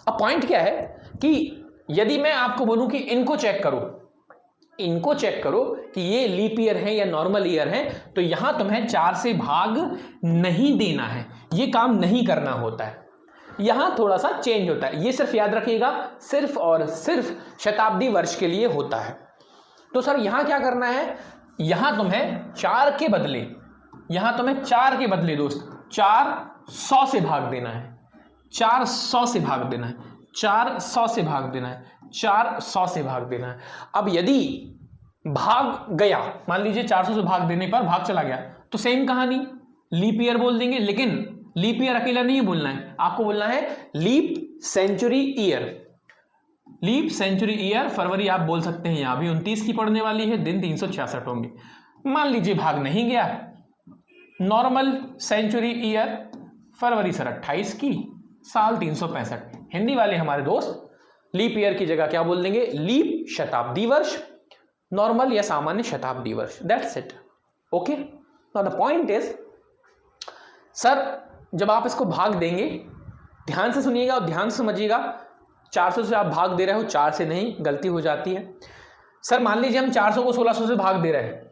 अब पॉइंट क्या है कि यदि मैं आपको बोलूं कि इनको चेक करो, इनको चेक करो कि ये लीप ईयर है या नॉर्मल ईयर है, तो यहां तुम्हें 4 से भाग नहीं देना है, ये काम नहीं करना होता है। यहां थोड़ा सा चेंज होता है, ये सिर्फ याद रखिएगा, सिर्फ और सिर्फ शताब्दी वर्ष के लिए होता है। तो सर यहां क्या करना है? यहां तुम्हें 4 के बदले, यहां तुम्हें 4 के बदले दोस्त 400 से भाग देना है, 400 से भाग देना है, 400 से भाग देना है, 400 से भाग देना है। अब यदि भाग गया, मान लीजिए 400 से भाग देने पर भाग चला गया, तो सेम कहानी, लीप ईयर बोल देंगे। लेकिन लीप ईयर अकेला नहीं बोलना है, आपको बोलना है leap century year. Leap century year, फरवरी आप बोल सकते हैं, यहां भी 29 की पड़ने वाली है, दिन 366 होंगे। मान लीजिए भाग नहीं गया, नॉर्मल सेंचुरी ईयर, फरवरी सर 28 की, साल 365। हिंदी वाले हमारे दोस्त लीप ईयर की जगह क्या बोल देंगे? लीप शताब्दी वर्ष, नॉर्मल या सामान्य शताब्दी वर्ष, that's it. Okay, now the point is, sir जब आप इसको भाग देंगे, ध्यान से सुनिएगा और ध्यान से समझिएगा, 400 से आप भाग दे रहे हो, 4 से नहीं, गलती हो जाती है। सर मान लीजिए हम 400 को 1600 से भाग दे रहे हैं,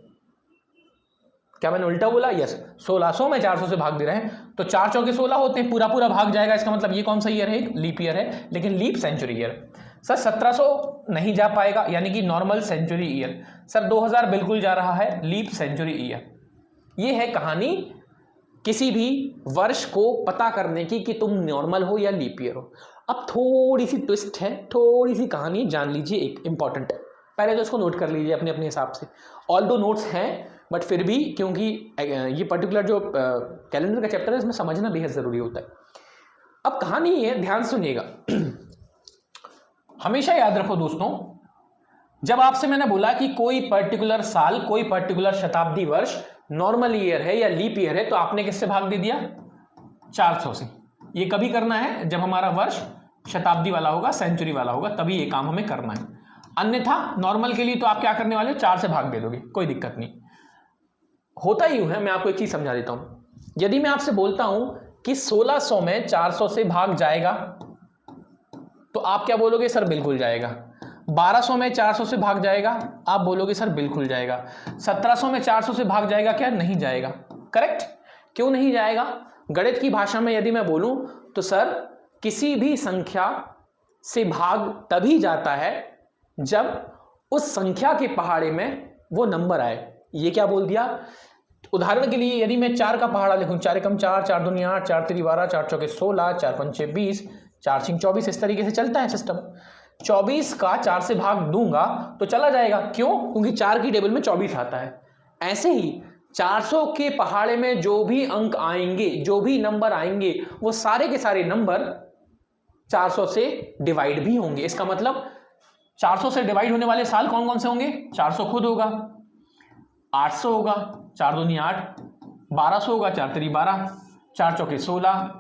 क्या मैंने उल्टा बोला? यस, 1600 में 400 से भाग दे रहे हैं, तो 4 चौके 16 होते हैं, पूरा पूरा भाग जाएगा। इसका मतलब ये कौन सा ईयर है? लीप ईयर है, लेकिन लीप सेंचुरी ईयर। सर 1700 नहीं जा पाएगा, यानी कि नॉर्मल सेंचुरी ईयर। सर 2000 बिल्कुल जा रहा है, लीप सेंचुरी ईयर। ये है कहानी किसी भी वर्ष को पता करने की कि तुम नॉर्मल हो या लीप ईयर हो। अब थोड़ी सी ट्विस्ट है, थोड़ी सी कहानी जान लीजिए, एक इंपॉर्टेंट है। पहले तो इसको नोट कर लीजिए अपने अपने हिसाब से, ऑल दो नोट्स हैं, बट फिर भी क्योंकि ये पर्टिकुलर जो कैलेंडर का चैप्टर है इसमें समझना बेहद जरूरी होता है। अब कहानी ये है, ध्यान सुनिएगा। हमेशा याद रखो दोस्तों, जब आपसे मैंने बोला कि कोई पर्टिकुलर साल, कोई पर्टिकुलर शताब्दी वर्ष नॉर्मल ईयर है या लीप ईयर है, तो आपने किससे भाग दे दिया? 400 से। ये कभी करना है जब हमारा वर्ष शताब्दी वाला होगा, सेंचुरी वाला होगा, तभी ये काम हमें करना है। अन्यथा नॉर्मल के लिए तो आप क्या करने वाले हो? 4 से भाग दे दोगे, कोई दिक्कत नहीं। होता ही है, मैं आपको एक चीज समझा देता हूं। यदि मैं आपसे बोलता हूं कि 1600 में 400 से भाग जाएगा तो आप क्या बोलोगे? सर बिल्कुल जाएगा। 1200 में 400 से भाग जाएगा, आप बोलोगे सर बिल्कुल जाएगा। 1700 में 400 से भाग जाएगा क्या? नहीं जाएगा। करेक्ट? क्यों नहीं जाएगा? गणित की भाषा में यदि मैं बोलूं तो सर किसी भी संख्या से भाग तभी जाता है जब उस संख्या के पहाड़े में वो नंबर आए। ये क्या बोल दिया? उदाहरण के लिए यदि मैं 4 का पहाड़ा लिखूं, 4 एकम 4, 4 दूनी 8, 4 तिरी 12, 4 चौके 16, 4 पंचे 20, 4 छिंग 24, इस तरीके से चलता है सिस्टम। 24 का 4 से भाग दूंगा तो चला जाएगा। क्यों? क्योंकि 4 की टेबल में 24 आता है। ऐसे ही 400 के पहाड़े में जो भी अंक आएंगे, जो भी नंबर आएंगे, वो सारे के सारे नंबर 400 से डिवाइड भी होंगे। इसका मतलब 400 से डिवाइड होने वाले साल कौन कौन से होंगे? 400 खुद होगा, 800 होगा, 4 दूनी 8, 1200 होगा, 4 तिरी 12, 4 चौके 16,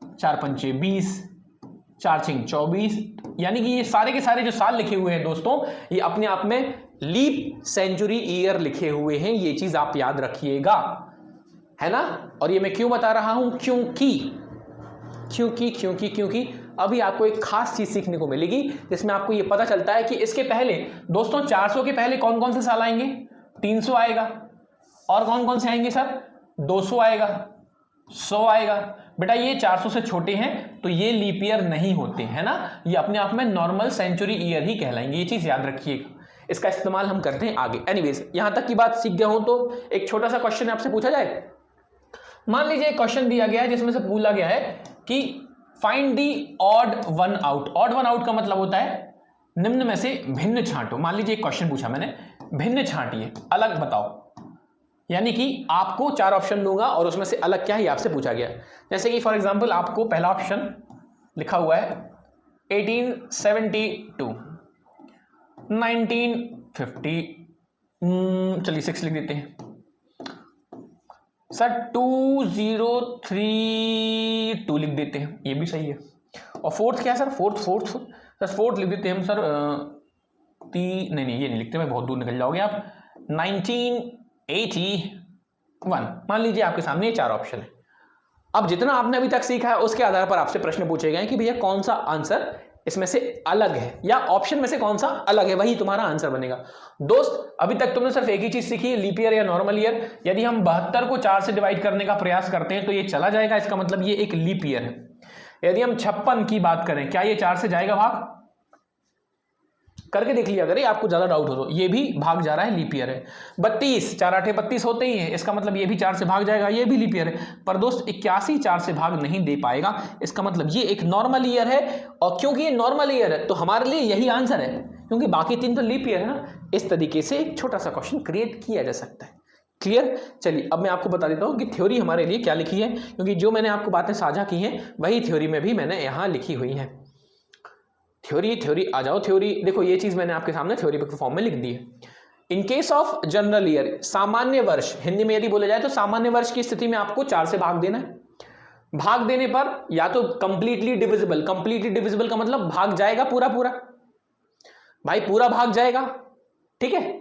4 पंचे 20, 4 छिंग 24। यानी कि ये सारे के सारे जो साल लिखे हुए हैं दोस्तों, ये अपने आप में लीप सेंचुरी ईयर लिखे हुए हैं। ये चीज आप याद रखिएगा, है ना। और ये मैं क्यों बता रहा हूं? क्योंकि अभी आपको एक खास चीज सीखने को मिलेगी जिसमें आपको ये पता चलता है कि इसके पहले दोस्तों 400 के पहले कौन कौन से साल आएंगे? 300 आएगा। और कौन कौन से आएंगे सर? 200 आएगा, 100 आएगा। बेटा ये 400 से छोटे हैं तो ये लीप ईयर नहीं होते, है ना। ये अपने आप में नॉर्मल सेंचुरी ईयर ही कहलाएंगे। ये चीज याद रखिएगा, इसका इस्तेमाल हम करते हैं आगे। एनीवेज, यहां तक की बात सीख गया हूं तो एक छोटा सा क्वेश्चन आपसे पूछा जाए। मान लीजिए एक क्वेश्चन दिया गया है जिसमें से पूछा गया है कि find the odd one out. Odd one out का मतलब होता है निम्न में से भिन्न छांटो। मान लीजिए एक क्वेश्चन पूछा मैंने, भिन्न छांटिए, अलग बताओ। यानी कि आपको 4 ऑप्शन दूंगा और उसमें से अलग क्या है ये आपसे पूछा गया। जैसे कि फॉर एग्जांपल आपको पहला ऑप्शन लिखा हुआ है 1872, 1950, चलिए 6 लिख देते हैं सर, 2032 लिख देते हैं, ये भी सही है। और फोर्थ क्या है सर? फोर्थ लिख देते हैं हम सर, नहीं ये नहीं लिखते, मैं बहुत दूर निकल जाओगे आप। 1981। मान लीजिए आपके सामने ये 4 ऑप्शन है। अब जितना आपने अभी तक सीखा है उसके आधार पर आपसे प्रश्न पूछे गए कि भैया कौन सा आंसर इसमें से अलग है, या ऑप्शन में से कौन सा अलग है, वही तुम्हारा आंसर बनेगा। दोस्त अभी तक तुमने सिर्फ एक ही चीज सीखी है, लीप ईयर या नॉर्मल ईयर। यदि हम 72 को 4 से डिवाइड करने का प्रयास करते हैं तो ये चला जाएगा, इसका मतलब ये एक लीप ईयर है। यदि हम 56 की बात करें, क्या ये 4 से जाएगा भाग? करके देख लिया अगर आपको ज्यादा डाउट हो तो, ये भी भाग जा रहा है, लीप ईयर है। 32, 4 8 32 होते ही हैं, इसका मतलब ये भी 4 से भाग जाएगा, ये भी लीप ईयर है। पर दोस्त 81 4 से भाग नहीं दे पाएगा, इसका मतलब ये एक नॉर्मल ईयर है। और क्योंकि ये नॉर्मल ईयर है तो हमारे लिए यही आंसर है, क्योंकि बाकी 3 तो लीप ईयर है ना। इस तरीके से एक छोटा सा क्वेश्चन क्रिएट किया जा सकता है। क्लियर? चलिए अब मैं आपको बता देता हूँ कि थ्योरी हमारे लिए क्या लिखी है, क्योंकि जो मैंने आपको बातें साझा की हैं वही थ्योरी में भी मैंने यहाँ लिखी हुई है। थ्योरी आ जाओ। थ्योरी देखो, ये चीज मैंने आपके सामने थ्योरी के फॉर्म में लिख दी है। In case of general year, सामान्य वर्ष, हिंदी में यदि बोला जाए तो सामान्य वर्ष की स्थिति में आपको 4 से भाग देना है। भाग देने पर या तो कंप्लीटली डिविजिबल का मतलब भाग जाएगा पूरा भाई, पूरा भाग जाएगा, ठीक है।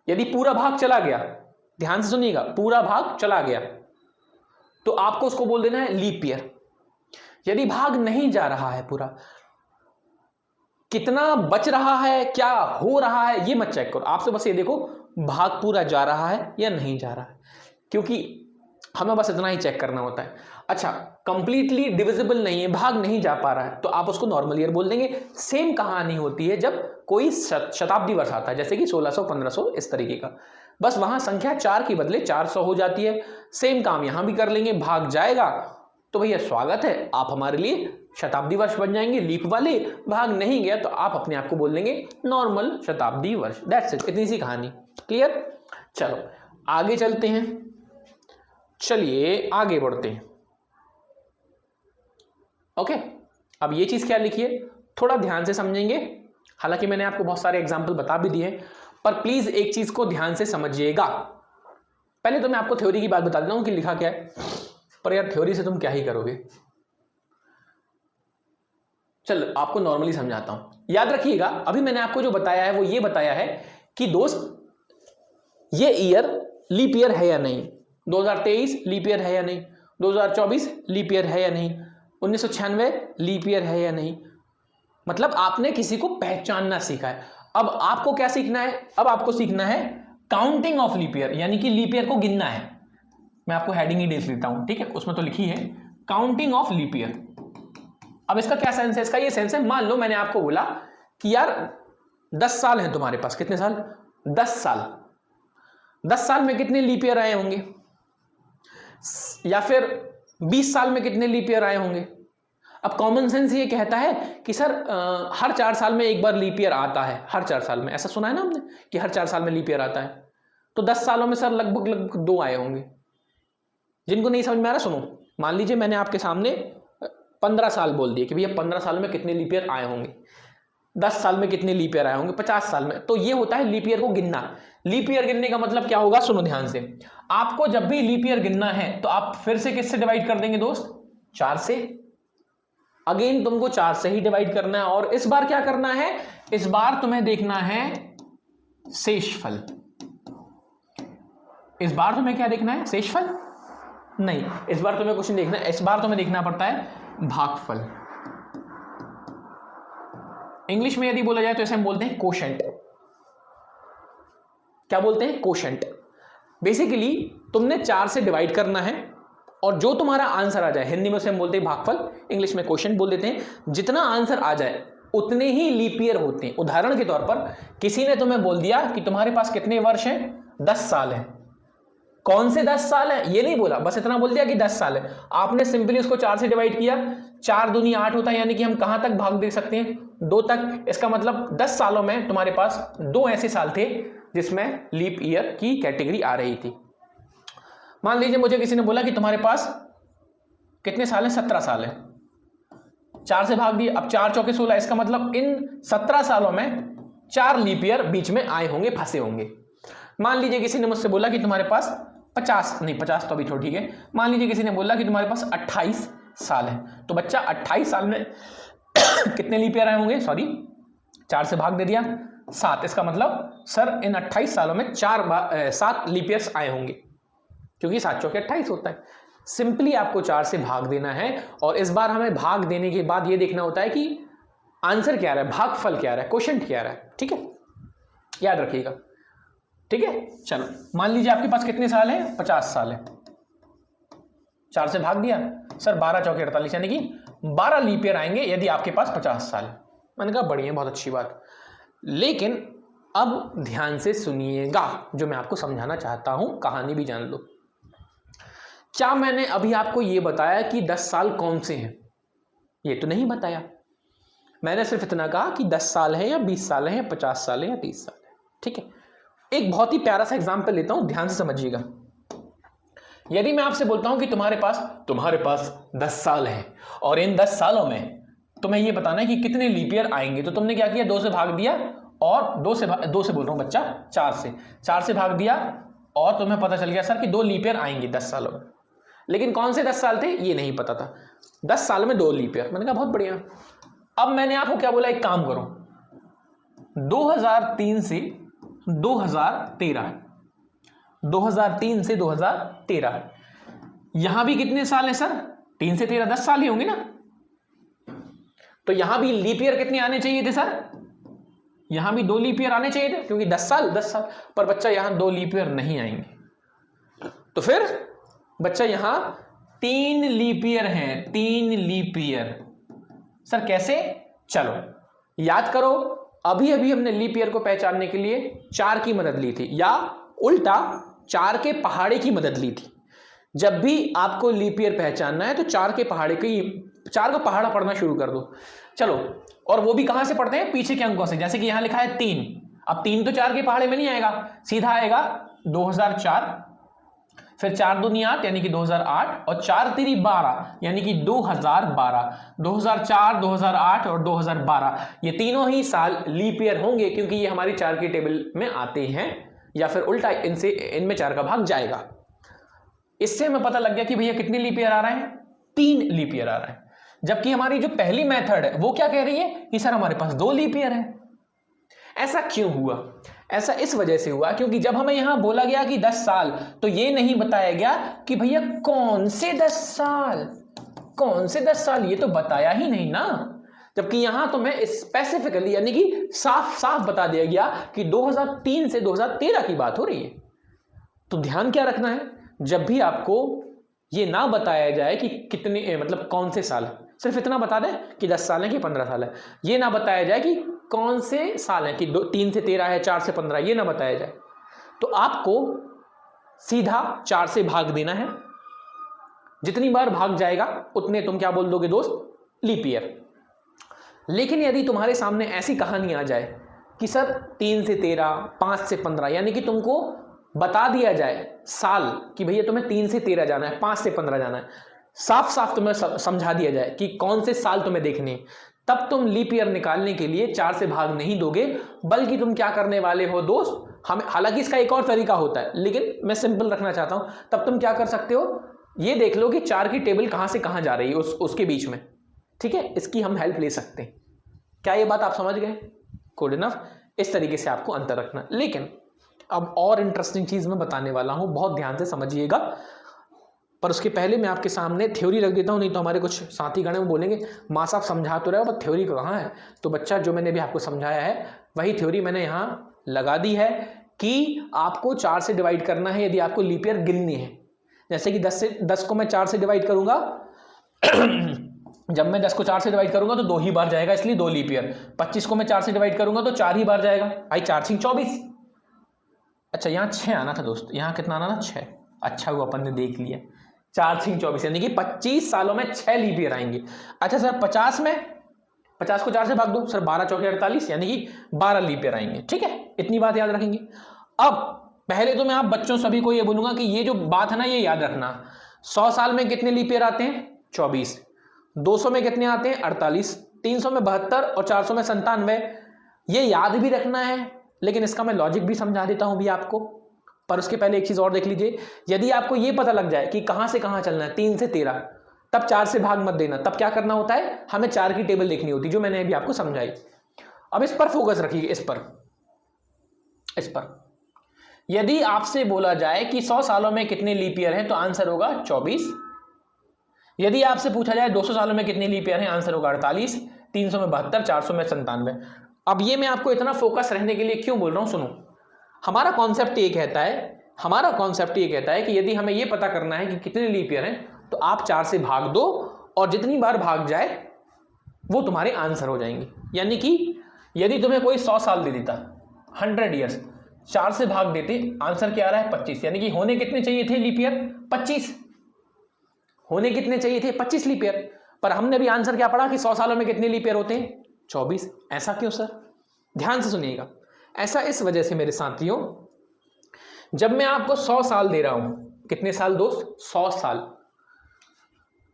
यदि पूरा भाग चला गया, ध्यान से सुनिएगा, पूरा भाग चला गया तो आपको उसको बोल देना है लीप ईयर। यदि भाग नहीं जा रहा है पूरा, कितना बच रहा है, क्या हो रहा है, ये मत चेक करो, आपसे बस ये देखो भाग पूरा जा रहा है या नहीं जा रहा है, क्योंकि हमें बस इतना ही चेक करना होता है। अच्छा, कंप्लीटली डिविजिबल नहीं है, भाग नहीं जा पा रहा है, तो आप उसको नॉर्मल ईयर बोल देंगे। सेम कहानी होती है जब कोई शताब्दी वर्ष आता है, जैसे कि 1600 1500 इस तरीके का, बस वहां संख्या 4 की बदले 400 हो जाती है। सेम काम यहां भी कर लेंगे, भाग जाएगा तो भैया स्वागत है, आप हमारे लिए शताब्दी वर्ष बन जाएंगे, लीप वाले। भाग नहीं गया तो आप अपने आप को बोल देंगे नॉर्मल शताब्दी वर्ष। दैट्स इट, इतनी सी कहानी। क्लियर? चलो आगे चलते हैं, चलिए आगे बढ़ते हैं। ओके, अब ये चीज क्या लिखी है थोड़ा ध्यान से समझेंगे। हालांकि मैंने आपको बहुत सारे एग्जाम्पल बता भी दिए, पर प्लीज एक चीज को ध्यान से समझिएगा। पहले तो मैं आपको थ्योरी की बात बता देता हूं कि लिखा क्या है, पर यार थ्योरी से तुम क्या ही करोगे। चलो आपको नॉर्मली समझाता हूं, याद रखिएगा। अभी मैंने आपको जो बताया है वो ये बताया है कि दोस्त ये ईयर लीप ईयर है या नहीं। 2023 लीप ईयर है या नहीं, 2024 लीप ईयर है या नहीं, 1996 लीप ईयर है या नहीं। मतलब आपने किसी को पहचानना सीखा है। अब आपको क्या सीखना है, अब आपको सीखना है काउंटिंग ऑफ लीप ईयर, यानी कि लीप ईयर को गिनना है। मैं आपको हेडिंग ही देख लेता हूं, ठीक है, उसमें तो लिखी है काउंटिंग ऑफ लीप ईयर। अब इसका क्या सेंस है, इसका ये सेंस है, मान लो मैंने आपको बोला कि यार 10 साल हैं तुम्हारे पास, कितने साल, 10 साल, 10 साल में कितने लीप ईयर आए होंगे, या फिर 20 साल में कितने लीप ईयर आए होंगे। अब कॉमन सेंस ये कहता है कि सर हर 4 साल में एक बार लीप ईयर आता है, हर 4 साल में, ऐसा सुना है ना हमने कि हर 4 साल में लीप ईयर आता है। तो 10 सालों में सर लगभग 2 आए होंगे। जिनको नहीं समझ में आ रहा सुनो, मान लीजिए मैंने आपके सामने 15 साल बोल दिए कि भैया 15 साल में कितने लीप ईयर आए होंगे, 10 साल में कितने लीप ईयर आए होंगे, 50 साल में। तो ये होता है लीप ईयर को गिनना। लीप ईयर गिनने का मतलब क्या होगा, सुनो ध्यान से। आपको जब भी लीप ईयर गिनना है तो आप फिर से किससे डिवाइड कर देंगे दोस्त, 4 से। अगेन तुमको 4 से ही डिवाइड करना है। और इस बार क्या करना है, इस बार तुम्हें देखना है शेषफल। इस बार तुम्हें क्या देखना है, शेषफल नहीं, इस बार तुम्हें कुछ नहीं देखना, इस बार तुम्हें देखना पड़ता है भागफल। इंग्लिश में यदि बोला जाए तो इसे हम बोलते हैं कोशेंट। क्या बोलते हैं, कोशेंट। बेसिकली तुमने 4 से डिवाइड करना है और जो तुम्हारा आंसर आ जाए, हिंदी में उसे हम बोलते हैं भागफल, इंग्लिश में कोशेंट बोल देते हैं। जितना आंसर आ जाए उतने ही लीप ईयर होते हैं। उदाहरण के तौर पर किसी ने तुम्हें बोल दिया कि तुम्हारे पास कितने वर्ष हैं, 10 साल है। कौन से 10 साल है ये नहीं बोला, बस इतना बोल दिया कि 10 साल है। आपने सिंपली उसको 4 से डिवाइड किया, 4 दूनी 8 होता है, यानी कि हम कहां तक भाग दे सकते हैं, 2 तक। इसका मतलब 10 सालों में तुम्हारे पास 2 ऐसे साल थे जिसमें लीप ईयर की कैटेगरी आ रही थी। मान लीजिए मुझे किसी ने बोला कि तुम्हारे पास कितने साल है, 17 साल है। 4 से भाग दिए, अब 4 चौके 16, इसका मतलब इन 17 सालों में 4 लीप ईयर बीच में आए होंगे, फंसे होंगे। मान लीजिए किसी ने मुझसे बोला कि तुम्हारे पास 50 तो अभी थोड़ा ठीक है, मान लीजिए किसी ने बोला कि तुम्हारे पास 28 साल है। तो बच्चा 28 साल में कितने लीप ईयर आए होंगे, सॉरी 4 से भाग दे दिया 7, इसका मतलब सर इन 28 सालों में 7 लीप ईयर्स आए होंगे, क्योंकि 7 चौके 28 होता है। सिंपली आपको 4 से भाग देना है और इस बार हमें भाग देने के बाद ये देखना होता है कि आंसर क्या आ रहा है, भागफल क्या आ रहा है, क्वोशिएंट क्या आ रहा है। ठीक है, याद रखिएगा। ठीक है, चलो मान लीजिए आपके पास कितने साल है, 50 साल है। 4 से भाग दिया, सर 12 चौके 48, यानी कि 12 लीप ईयर आएंगे यदि आपके पास 50 साल है। मैंने कहा बढ़िया, बहुत अच्छी बात। लेकिन अब ध्यान से सुनिएगा जो मैं आपको समझाना चाहता हूं, कहानी भी जान लो। क्या मैंने अभी आपको यह बताया कि 10 साल कौन से हैं, ये तो नहीं बताया। मैंने सिर्फ इतना कहा कि 10 साल है या 20 साल है या 50 साल है या 30 साल है। ठीक है, एक बहुत ही प्यारा सा एग्जाम्पल लेता हूं, ध्यान से समझिएगा। यदि मैं आपसे बोलता हूं कि तुम्हारे पास 10 साल है और इन 10 सालों में तुम्हें यह बताना है कि कितने लीप ईयर आएंगे, तो तुमने क्या किया, 2 से भाग दिया और 2 से बोल रहा हूं बच्चा, 4 से भाग दिया और तुम्हें पता चल गया सर कि 2 लीप ईयर आएंगे 10 सालों में। लेकिन कौन से 10 साल थे ये नहीं पता था। 10 साल में 2 लीप ईयर। मैंने कहा बहुत बढ़िया। अब मैंने आपको क्या बोला, एक काम करो, 2003 से 2013, 2003 से 2013, यहां भी कितने साल है सर, 3 से 13, 10 साल ही होंगे ना। तो यहां भी लीप ईयर कितने आने चाहिए थे सर, यहां भी 2 लीप ईयर आने चाहिए थे, क्योंकि 10 साल पर बच्चा यहां 2 लीप ईयर नहीं आएंगे। तो फिर बच्चा यहां 3 लीप ईयर हैं, 3 लीप ईयर। सर कैसे, चलो याद करो, अभी अभी हमने लीप ईयर को पहचानने के लिए 4 की मदद ली थी, या उल्टा 4 के पहाड़े की मदद ली थी। जब भी आपको लीप ईयर पहचानना है तो 4 का पहाड़ा पढ़ना शुरू कर दो। चलो, और वो भी कहां से पढ़ते हैं, पीछे के अंकों से। जैसे कि यहां लिखा है 3, अब 3 तो 4 के पहाड़े में नहीं आएगा, सीधा आएगा 2004, फिर 4 दूनी 8 यानी कि 2008, और 4 तिरी 12 यानी कि 2012। 2004, 2008 और 2012 ये तीनों ही साल लीप ईयर होंगे, क्योंकि ये हमारी 4 की टेबल में आते हैं, या फिर उल्टा इनमें 4 का भाग जाएगा। इससे हमें पता लग गया कि भैया कितने लीप ईयर आ रहे हैं, 3 लीप ईयर आ रहा है। जबकि हमारी जो पहली मेथड है वो क्या कह रही है कि सर हमारे पास 2 लीप ईयर है। ऐसा क्यों हुआ, ऐसा इस वजह से हुआ क्योंकि जब हमें यहां बोला गया कि 10 साल, तो ये नहीं बताया गया कि भैया कौन से 10 साल, कौन से 10 साल, ये तो बताया ही नहीं ना। जबकि यहां तो मैं स्पेसिफिकली यानी कि साफ साफ बता दिया गया कि 2003 से 2013 की बात हो रही है। तो ध्यान क्या रखना है, जब भी आपको ये ना बताया जाए कि कितने मतलब कौन से साल, सिर्फ इतना बता दें कि 10 साल है कि 15 साल है, ये ना बताया जाए कि कौन से साल है कि 3 से 13 है, 4 से 15, ये ना बताया जाए, तो आपको सीधा 4 से भाग देना है। जितनी बार भाग जाएगा उतने तुम क्या बोल दोगे दोस्त, लीप ईयर। लेकिन यदि तुम्हारे सामने ऐसी कहानी आ जाए कि सर 3 से 13, 5 से 15, यानी कि तुमको बता दिया जाए साल कि भैया तुम्हें 3 से 13 जाना है, 5 से 15 जाना है, साफ साफ तुम्हें समझा दिया जाए कि कौन से साल तुम्हें देखने हैं, तब तुम लीप ईयर निकालने के लिए 4 से भाग नहीं दोगे, बल्कि तुम क्या करने वाले हो दोस्त, हम हालांकि इसका एक और तरीका होता है लेकिन मैं सिंपल रखना चाहता हूं, तब तुम क्या कर सकते हो, ये देख लो कि 4 की टेबल कहां से कहां जा रही है उसके बीच में, ठीक है, इसकी हम हेल्प ले सकते हैं। क्या ये बात आप समझ गए? Good enough. इस तरीके से आपको अंतर रखना। लेकिन अब और इंटरेस्टिंग चीज मैं बताने वाला हूं, बहुत ध्यान से समझिएगा, पर उसके पहले मैं आपके सामने थ्योरी रख देता हूं, नहीं तो हमारे कुछ साथी गण में बोलेंगे माँ साहब समझा तो रहे हो पर थ्योरी कहाँ है। तो बच्चा जो मैंने भी आपको समझाया है वही थ्योरी मैंने यहाँ लगा दी है कि आपको 4 से डिवाइड करना है यदि आपको लीप ईयर गिननी है। जैसे कि 10 को मैं 4 से डिवाइड करूंगा जब मैं 10 को 4 से डिवाइड करूंगा तो 2 ही बार जाएगा, इसलिए 2 लीप ईयर। 25 को मैं 4 से डिवाइड करूंगा तो 4 ही बार जाएगा, भाई 4 6 24। अच्छा यहाँ 6 आना था दोस्त, यहाँ कितना आना था 6। अच्छा वो अपन ने देख लिया, 4 6 24 यानी कि 25 सालों में 6 लीप ईयर आएंगे। अच्छा सर 50 में, 50 को 4 से भाग दो सर, 12 चौके 48 यानी कि 12 लीप ईयर आएंगे, ठीक है, इतनी बात याद रखेंगे। अब पहले तो मैं आप बच्चों सभी को ये बोलूंगा कि ये जो बात है ना ये याद रखना, 100 साल में कितने लीप ईयर आते हैं 24, 200 में कितने आते हैं 48, 300 में 72 और 400 में 97, ये याद भी रखना है। लेकिन इसका मैं लॉजिक भी समझा देता हूं भी आपको, पर उसके पहले एक चीज और देख लीजिए, यदि आपको ये पता लग जाए कि कहां से कहां चलना है 3 से 13, तब 4 से भाग मत देना, तब क्या करना होता है, हमें 4 की टेबल देखनी होती जो मैंने अभी आपको समझाई। अब इस पर फोकस रखिए, इस पर यदि आपसे बोला जाए कि 100 सालों में कितने लीप ईयर हैं तो आंसर होगा 24। यदि आपसे पूछा जाए 200 सालों में कितने लीप ईयर हैं, आंसर होगा 48, 300 में 72, 400 में 97। अब ये मैं आपको इतना फोकस रहने के लिए क्यों बोल रहा हूं, सुनो। हमारा कॉन्सेप्ट ये कहता है कि यदि हमें ये पता करना है कि कितने लीप ईयर हैं तो आप 4 से भाग दो और जितनी बार भाग जाए वो तुम्हारे आंसर हो जाएंगे। यानी कि यदि तुम्हें कोई 100 साल दे देता, 100 ईयर्स, 4 से भाग देते, आंसर क्या आ रहा है 25, यानी कि होने कितने चाहिए थे लीप ईयर 25, होने कितने चाहिए थे 25 लीप ईयर। पर हमने भी आंसर क्या पढ़ा कि 100 सालों में कितने लीप ईयर होते हैं 24। ऐसा क्यों सर, ध्यान से सुनिएगा। ऐसा इस वजह से मेरे साथियों, जब मैं आपको 100 साल दे रहा हूं, कितने साल दोस्त 100 साल,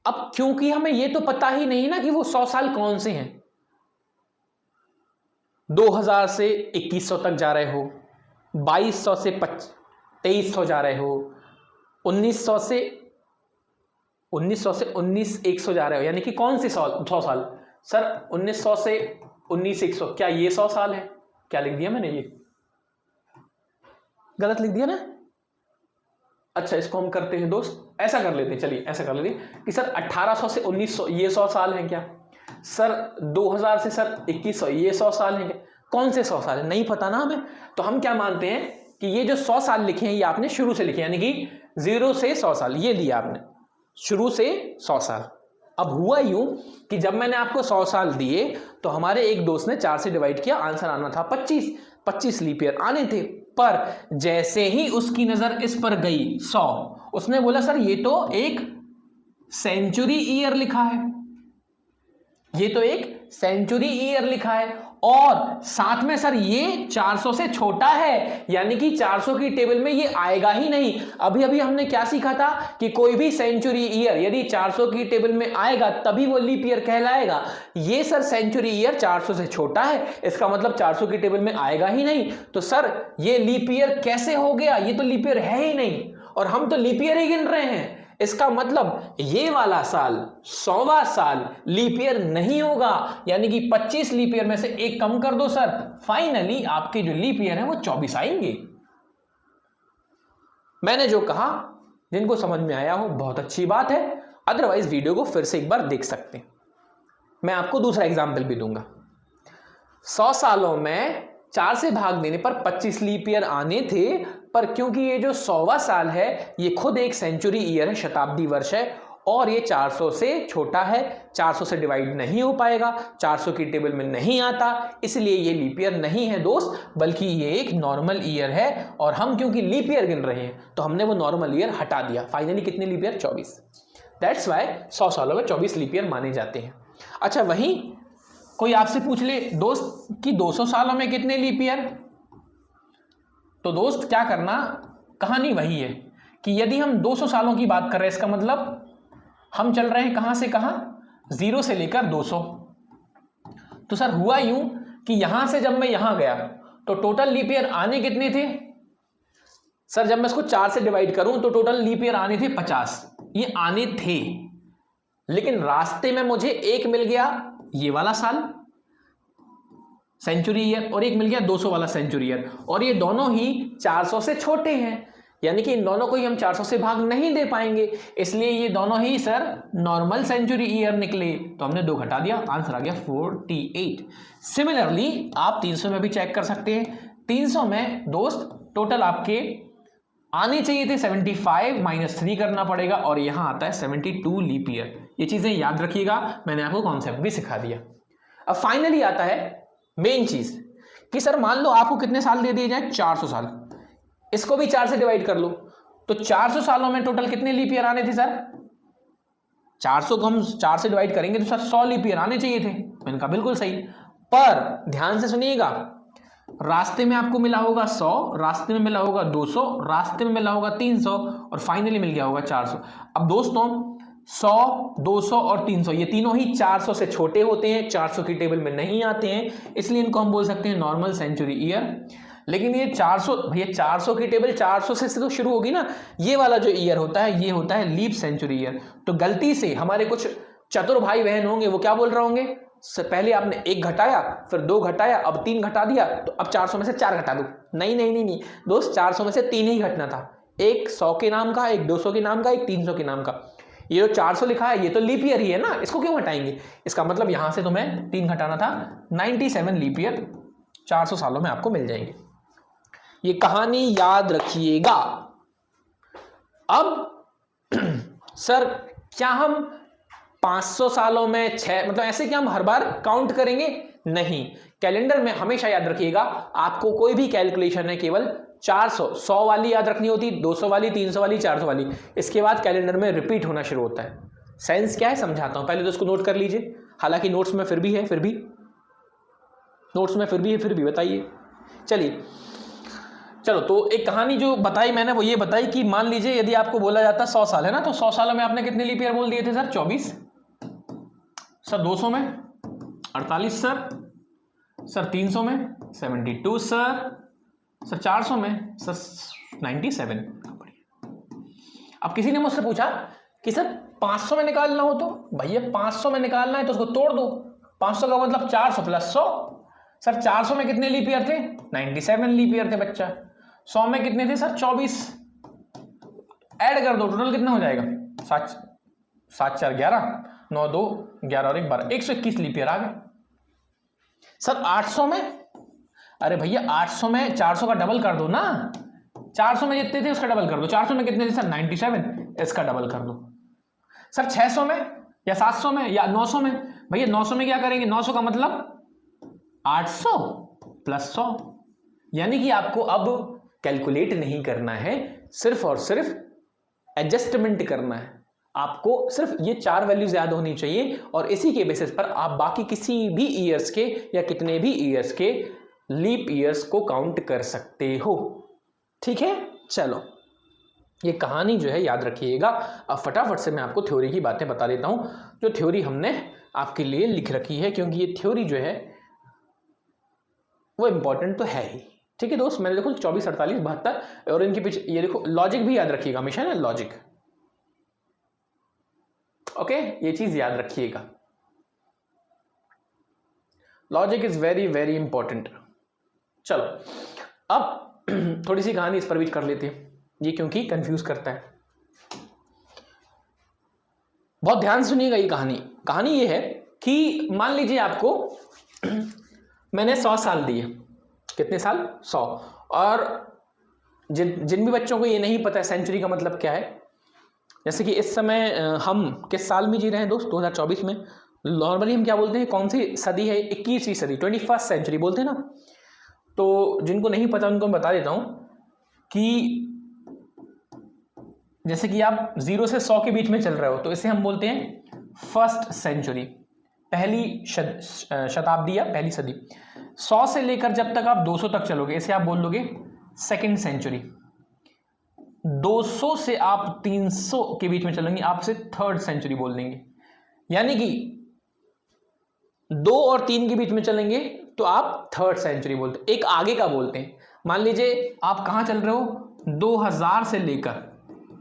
अब क्योंकि हमें यह तो पता ही नहीं ना कि वो 100 साल कौन से हैं, 2000 से 2100 तक जा रहे हो, 2200 से 2300 जा रहे हो, 1900 से 19100 जा रहे हो, यानी कि कौन से 100 साल सर, 1900 से 19100, क्या ये 100 साल है? क्या लिख दिया मैंने, ये गलत लिख दिया ना। अच्छा इसको हम करते हैं दोस्त, ऐसा कर लेते हैं, चलिए ऐसा कर लेते हैं कि सर 1800 से 1900 ये 100 साल है क्या? सर 2000 से सर 2100 ये 100 साल है क्या? कौन से 100 साल है, नहीं पता ना हमें। तो हम क्या मानते हैं कि ये जो 100 साल लिखे हैं ये आपने शुरू से लिखे, यानी कि 0 से 100 साल ये लिया आपने, शुरू से 100 साल। अब हुआ यूं कि जब मैंने आपको 100 साल दिए तो हमारे एक दोस्त ने 4 से डिवाइड किया, आंसर आना था 25 लीप ईयर आने थे। पर जैसे ही उसकी नजर इस पर गई 100, उसने बोला सर ये तो एक सेंचुरी ईयर लिखा है, ये तो एक सेंचुरी ईयर लिखा है, और साथ में सर ये 400 से छोटा है, यानी कि 400 की टेबल में ये आएगा ही नहीं। अभी अभी हमने क्या सीखा था कि कोई भी सेंचुरी ईयर यदि 400 की टेबल में आएगा तभी वो लीप ईयर कहलाएगा। ये सर सेंचुरी ईयर 400 से छोटा है, इसका मतलब 400 की टेबल में आएगा ही नहीं। तो सर ये लीप ईयर कैसे हो गया, ये तो लीप ईयर है ही नहीं, और हम तो लीप ईयर ही गिन रहे हैं। इसका मतलब ये वाला साल 100वां साल लीप ईयर नहीं होगा, यानी कि 25 लीप ईयर में से एक कम कर दो सर, फाइनली आपके जो लीप ईयर है वो 24 आएंगे। मैंने जो कहा, जिनको समझ में आया हो बहुत अच्छी बात है, अदरवाइज वीडियो को फिर से एक बार देख सकते हैं। मैं आपको दूसरा एग्जाम्पल भी दूंगा। 100 सालों में 4 से भाग देने पर 25 लीप ईयर आने थे, पर क्योंकि ये जो 100वां साल है ये खुद एक सेंचुरी ईयर है, शताब्दी वर्ष है, और ये 400 से छोटा है, 400 से डिवाइड नहीं हो पाएगा, 400 की टेबल में नहीं आता, इसलिए ये लीप ईयर नहीं है दोस्त, बल्कि ये एक नॉर्मल ईयर है। और हम क्योंकि लीप ईयर गिन रहे हैं तो हमने वो नॉर्मल ईयर हटा दिया। फाइनली कितने लीप ईयर? 24। दैट्स वाई 100 सालों में 24 लीप ईयर माने जाते हैं। अच्छा, वहीं कोई आपसे पूछ ले दोस्त कि 200 सालों में कितने लीप ईयर, तो दोस्त क्या करना, कहानी वही है कि यदि हम 200 सालों की बात कर रहे हैं, इसका मतलब हम चल रहे हैं कहां से कहां, 0 से लेकर 200। तो सर हुआ यूं कि यहां से जब मैं यहां गया तो टोटल लीप ईयर आने कितने थे सर? जब मैं इसको 4 से डिवाइड करूं तो टोटल लीप ईयर आने थे 50। ये आने थे, लेकिन रास्ते में मुझे एक मिल गया ये वाला साल सेंचुरी ईयर, और एक मिल गया 200 वाला सेंचुरी ईयर, और ये दोनों ही 400 से छोटे हैं, यानी कि इन दोनों को ही हम 400 से भाग नहीं दे पाएंगे, इसलिए ये दोनों ही सर नॉर्मल सेंचुरी ईयर निकले। तो हमने 2 घटा दिया, आंसर आ गया 48। सिमिलरली आप 300 में भी चेक कर सकते हैं। 300 में दोस्त टोटल आपके आने चाहिए थे 75, -3 करना पड़ेगा, और यहां आता है 72 लीप ईयर। ये चीजें याद रखिएगा, मैंने आपको कॉन्सेप्ट भी सिखा दिया। अब फाइनली आता है मेन चीज कि सर मान लो आपको कितने साल दे दिए जाए? 400 साल। इसको भी 4 से डिवाइड कर लो, तो 400 सालों में टोटल कितने लीप ईयर आने थे सर? 400 को हम 4 से डिवाइड करेंगे तो सर 100 लीप ईयर आने चाहिए थे। मैंने कहा बिल्कुल सही, पर ध्यान से सुनिएगा, रास्ते में आपको मिला होगा 100, रास्ते में मिला होगा 200, रास्ते में मिला होगा 300, और फाइनली मिल गया होगा 400। अब दोस्तों 100, 200 और 300 ये तीनों ही 400 से छोटे होते हैं, 400 की टेबल में नहीं आते हैं, इसलिए इनको हम बोल सकते हैं नॉर्मल सेंचुरी ईयर। लेकिन ये 400, भैया 400 की टेबल 400 से तो शुरू होगी ना, ये वाला जो ईयर होता है ये होता है लीप सेंचुरी ईयर। तो गलती से हमारे कुछ चतुर भाई बहन होंगे, वो क्या बोल रहे होंगे, पहले आपने 1 घटाया, फिर 2 घटाया, अब 3 घटा दिया, तो अब 400 में से 4 घटा दो। नहीं नहीं नहीं नहीं दोस्त, 400 में से 3 ही घटना था, एक 100 के नाम का, एक 200 के नाम का, एक 300 के नाम का। ये जो 400 लिखा है ये तो लीप ईयर ही है ना, इसको क्यों हटाएंगे? इसका मतलब यहां से तुम्हें 3 घटाना था, 97 लीप ईयर 400 सालों में आपको मिल जाएंगे। ये कहानी याद रखिएगा। अब सर क्या हम 500 सालों में 6, मतलब ऐसे क्या हम हर बार काउंट करेंगे? नहीं, कैलेंडर में हमेशा याद रखिएगा, आपको कोई भी कैलकुलेशन है केवल 400, 100 वाली याद रखनी होती, 200 वाली, 300 वाली, 400 वाली, इसके बाद कैलेंडर में रिपीट होना शुरू होता है। साइंस क्या है समझाता हूं, पहले तो इसको नोट कर लीजिए, हालांकि नोट्स में फिर भी है, नोट्स में फिर भी है, फिर भी बताइए। चलिए चलो, तो एक कहानी जो बताई मैंने वो ये बताई कि मान लीजिए यदि आपको बोला जाता 100 साल है ना, तो 100 सालों में आपने कितने लीप ईयर बोल दिए थे सर? 24। सर 200 में 48, सर 300 में 72, सर 400 में सर 97। अब किसी ने मुझसे पूछा कि सर 500 में निकालना हो तो? भैया 500 में निकालना है तो उसको तोड़ दो, 500 का मतलब 400 + 100। सर 400 में कितने लीप ईयर थे? 97 लीप ईयर थे बच्चा। 100 में कितने थे सर? 24। ऐड कर दो, टोटल कितना हो जाएगा? 7 4 11, 9 2 11 और 1 12, 121 लीप ईयर आ गए। सर 800 में, अरे भैया 800 में 400 का डबल कर दो ना, 400 में जितने थे उसका डबल कर दो। 400 में कितने थे सर? 97, इसका डबल कर दो। सर 600 में या 700 में या 900 में? भैया 900 में क्या करेंगे? 900 का मतलब 800 + 100, यानी कि आपको अब कैलकुलेट नहीं करना है, सिर्फ और सिर्फ एडजस्टमेंट करना है। आपको सिर्फ ये 4 वैल्यूज याद होनी चाहिए, और इसी के बेसिस पर आप बाकी किसी भी ईयर्स के या कितने भी ईयर्स के लीप ईयर्स को काउंट कर सकते हो। ठीक है, चलो ये कहानी जो है याद रखिएगा। अब फटाफट से मैं आपको थ्योरी की बातें बता देता हूं, जो थ्योरी हमने आपके लिए लिख रखी है, क्योंकि ये थ्योरी जो है वो इंपॉर्टेंट तो है ही। ठीक है दोस्त, मैंने देखो 24 48 72 और इनके पीछे ये देखो लॉजिक भी याद रखिएगा हमेशा ना, लॉजिक ओके, ये चीज याद रखिएगा, logic is very very important. चलो अब थोड़ी सी कहानी इस पर भी कर लेते हैं, ये क्योंकि कंफ्यूज करता है। बहुत ध्यान सुनिएगा ये कहानी ये है कि मान लीजिए आपको मैंने 100 साल दिए। कितने साल? 100। और जिन भी बच्चों को ये नहीं पता है सेंचुरी का मतलब क्या है, जैसे कि इस समय हम किस साल में जी रहे हैं दोस्त? 2024 में। नॉर्मली हम क्या बोलते हैं, कौन सी सदी है? 21वीं सदी, 21st सेंचुरी बोलते हैं ना। तो जिनको नहीं पता उनको मैं बता देता हूं कि जैसे कि आप 0 से 100 के बीच में चल रहे हो तो इसे हम बोलते हैं फर्स्ट सेंचुरी, पहली शताब्दी या पहली सदी। 100 से लेकर जब तक आप 200 तक चलोगे इसे आप बोल दोगे सेकेंड सेंचुरी। 200 से आप 300 के बीच में चलेंगे आप इसे थर्ड सेंचुरी बोल देंगे। यानी कि 2 और 3 के बीच में चलेंगे तो आप थर्ड सेंचुरी बोलते हैं। एक आगे का बोलते हैं। मान लीजिए आप कहां चल रहे हो? 2000 से लेकर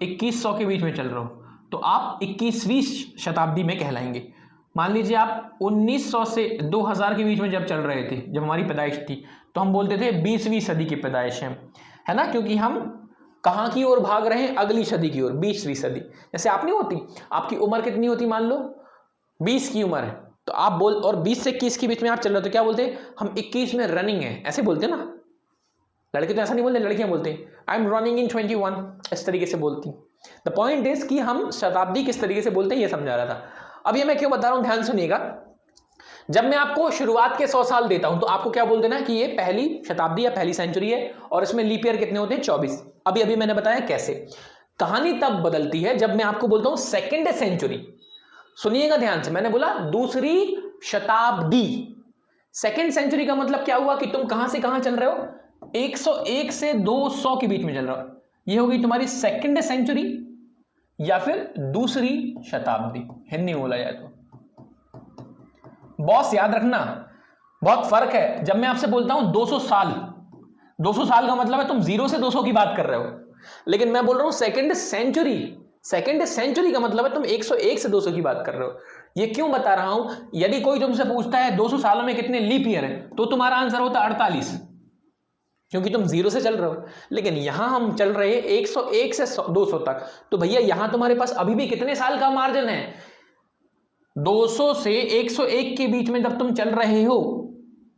2100 के बीच में चल रहे हो तो आप 21वीं शताब्दी में कहलाएंगे। मान लीजिए आप 1900 से 2000 के बीच में जब चल रहे थे, जब हमारी पैदाइश थी, तो हम बोलते थे 20वीं सदी की पैदाइश है ना, क्योंकि हम कहां की ओर भाग रहे हैं? अगली सदी की ओर, 20वीं सदी। जैसे आप नहीं होती, आपकी उम्र कितनी होती? मान लो 20 की उम्र है तो आप बोल, और 20 से 21 के बीच में आप चल रहे हो तो क्या बोलते हैं? हम 21 में रनिंग है, ऐसे बोलते हैं ना। लड़के तो ऐसा नहीं बोलते, लड़कियां बोलते हैं आई एम रनिंग इन 21, इस तरीके से बोलती। द पॉइंट इज कि हम शताब्दी किस तरीके से बोलते हैं ये समझा रहा था। अब ये मैं क्यों बता रहा हूं, ध्यान सुनिएगा। जब मैं आपको शुरुआत के 100 साल देता हूं तो आपको क्या बोल देना कि ये पहली शताब्दी या पहली सेंचुरी है और इसमें लीप ईयर कितने होते हैं? 24। अभी मैंने बताया कैसे। कहानी तब बदलती है जब मैं आपको बोलता हूं सेकेंड सेंचुरी। सुनिएगा ध्यान से, मैंने बोला दूसरी शताब्दी। सेकेंड सेंचुरी का मतलब क्या हुआ कि तुम कहां से कहां चल रहे हो? 101 से 200 के बीच में चल रहा हो। ये होगी तुम्हारी सेकेंड सेंचुरी या फिर दूसरी शताब्दी, हिंदी में बोला जाए तो। बॉस याद रखना, बहुत फर्क है। जब मैं आपसे बोलता हूं 200 साल, 200 साल का मतलब है तुम 0 से 200 की बात कर रहे हो, लेकिन मैं बोल रहा हूं सेकेंड सेंचुरी। सेकेंड सेंचुरी का मतलब है तुम 101 से 200 की बात कर रहे हो। ये क्यों बता रहा हूं? यदि कोई तुमसे पूछता है 200 सालों में कितने लीप ईयर है तो तुम्हारा आंसर होता 48, क्योंकि तुम 0 से चल रहे हो। लेकिन यहां हम चल रहे हैं 101 से 200 तक, तो भैया यहां तुम्हारे पास अभी भी कितने साल का मार्जिन है? 200 से 101 के बीच में जब तुम चल रहे हो,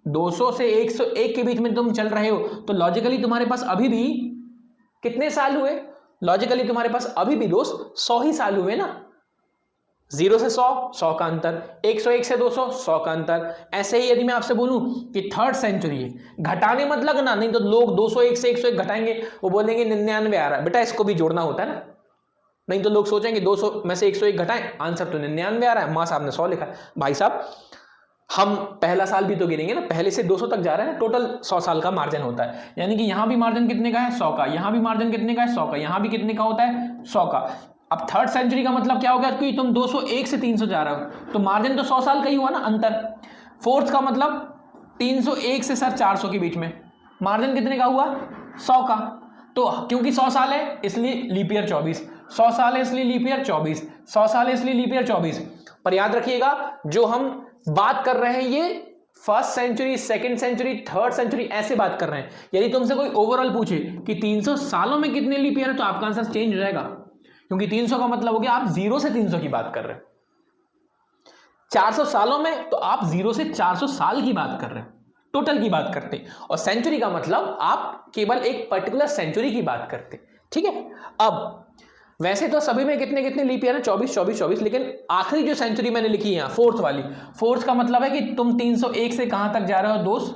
200 से 101 के बीच में तुम चल रहे हो तो लॉजिकली तुम्हारे पास अभी भी कितने साल हुए? लॉजिकली तुम्हारे पास अभी भी दोस्त 100 ही साल हुए ना। 0 से 100, 100 का अंतर, 101 से 200, 100 का अंतर। ऐसे ही यदि मैं आपसे बोलूं कि थर्ड सेंचुरी है, घटाने मत लगना, नहीं तो लोग 201 से 101 घटाएंगे, वो बोलेंगे 99 आ रहा है। बेटा इसको भी जोड़ना होता है ना, नहीं तो लोग सोचेंगे 200 में से 101 घटाएं, आंसर तो 99 आ रहा है, मां साहब ने 100 लिखा है। भाई साहब हम पहला साल भी तो गिनेंगे ना, पहले से 200 तक जा रहे हैं ना, टोटल 100 साल का मार्जिन होता है। यानी कि यहां भी मार्जिन कितने का है? 100 का। यहां भी मार्जिन कितने का है? 100 का। यहां भी कितने का होता है? 100 का। अब थर्ड सेंचुरी का मतलब क्या हो गया कि तुम 201 से 300 जा रहे हो तो मार्जिन तो 100 साल का ही हुआ ना, अंतर। फोर्थ का मतलब 301 से सर 400 के बीच में मार्जिन कितने का हुआ? 100 का। तो क्योंकि 100 साल है इसलिए लीप ईयर 24, 100 साल है इसलिए लीप ईयर 24, 100 साल है इसलिए लीप ईयर 24। पर याद रखिएगा जो हम बात कर रहे हैं ये first century, second century, third century ऐसे बात कर रहे हैं। यदि तुमसे कोई ओवरऑल पूछे कि 300 सालों में कितने लीप ईयर है तो आपका आंसर चेंज हो जाएगा, क्योंकि 300 का मतलब हो गया आप 0 से 300 की बात कर रहे हो। 400 सालों में तो आप 0 से 400 साल की बात कर रहे हो, टोटल की बात करते। और सेंचुरी का मतलब आप केवल एक पर्टिकुलर सेंचुरी की बात करते। ठीक है। अब वैसे तो सभी में कितने कितने लीप ईयर है? 24 24 24, लेकिन आखिरी जो सेंचुरी मैंने लिखी है फोर्थ वाली, फोर्थ का मतलब है कि तुम 301 से कहां तक जा रहे हो दोस्त?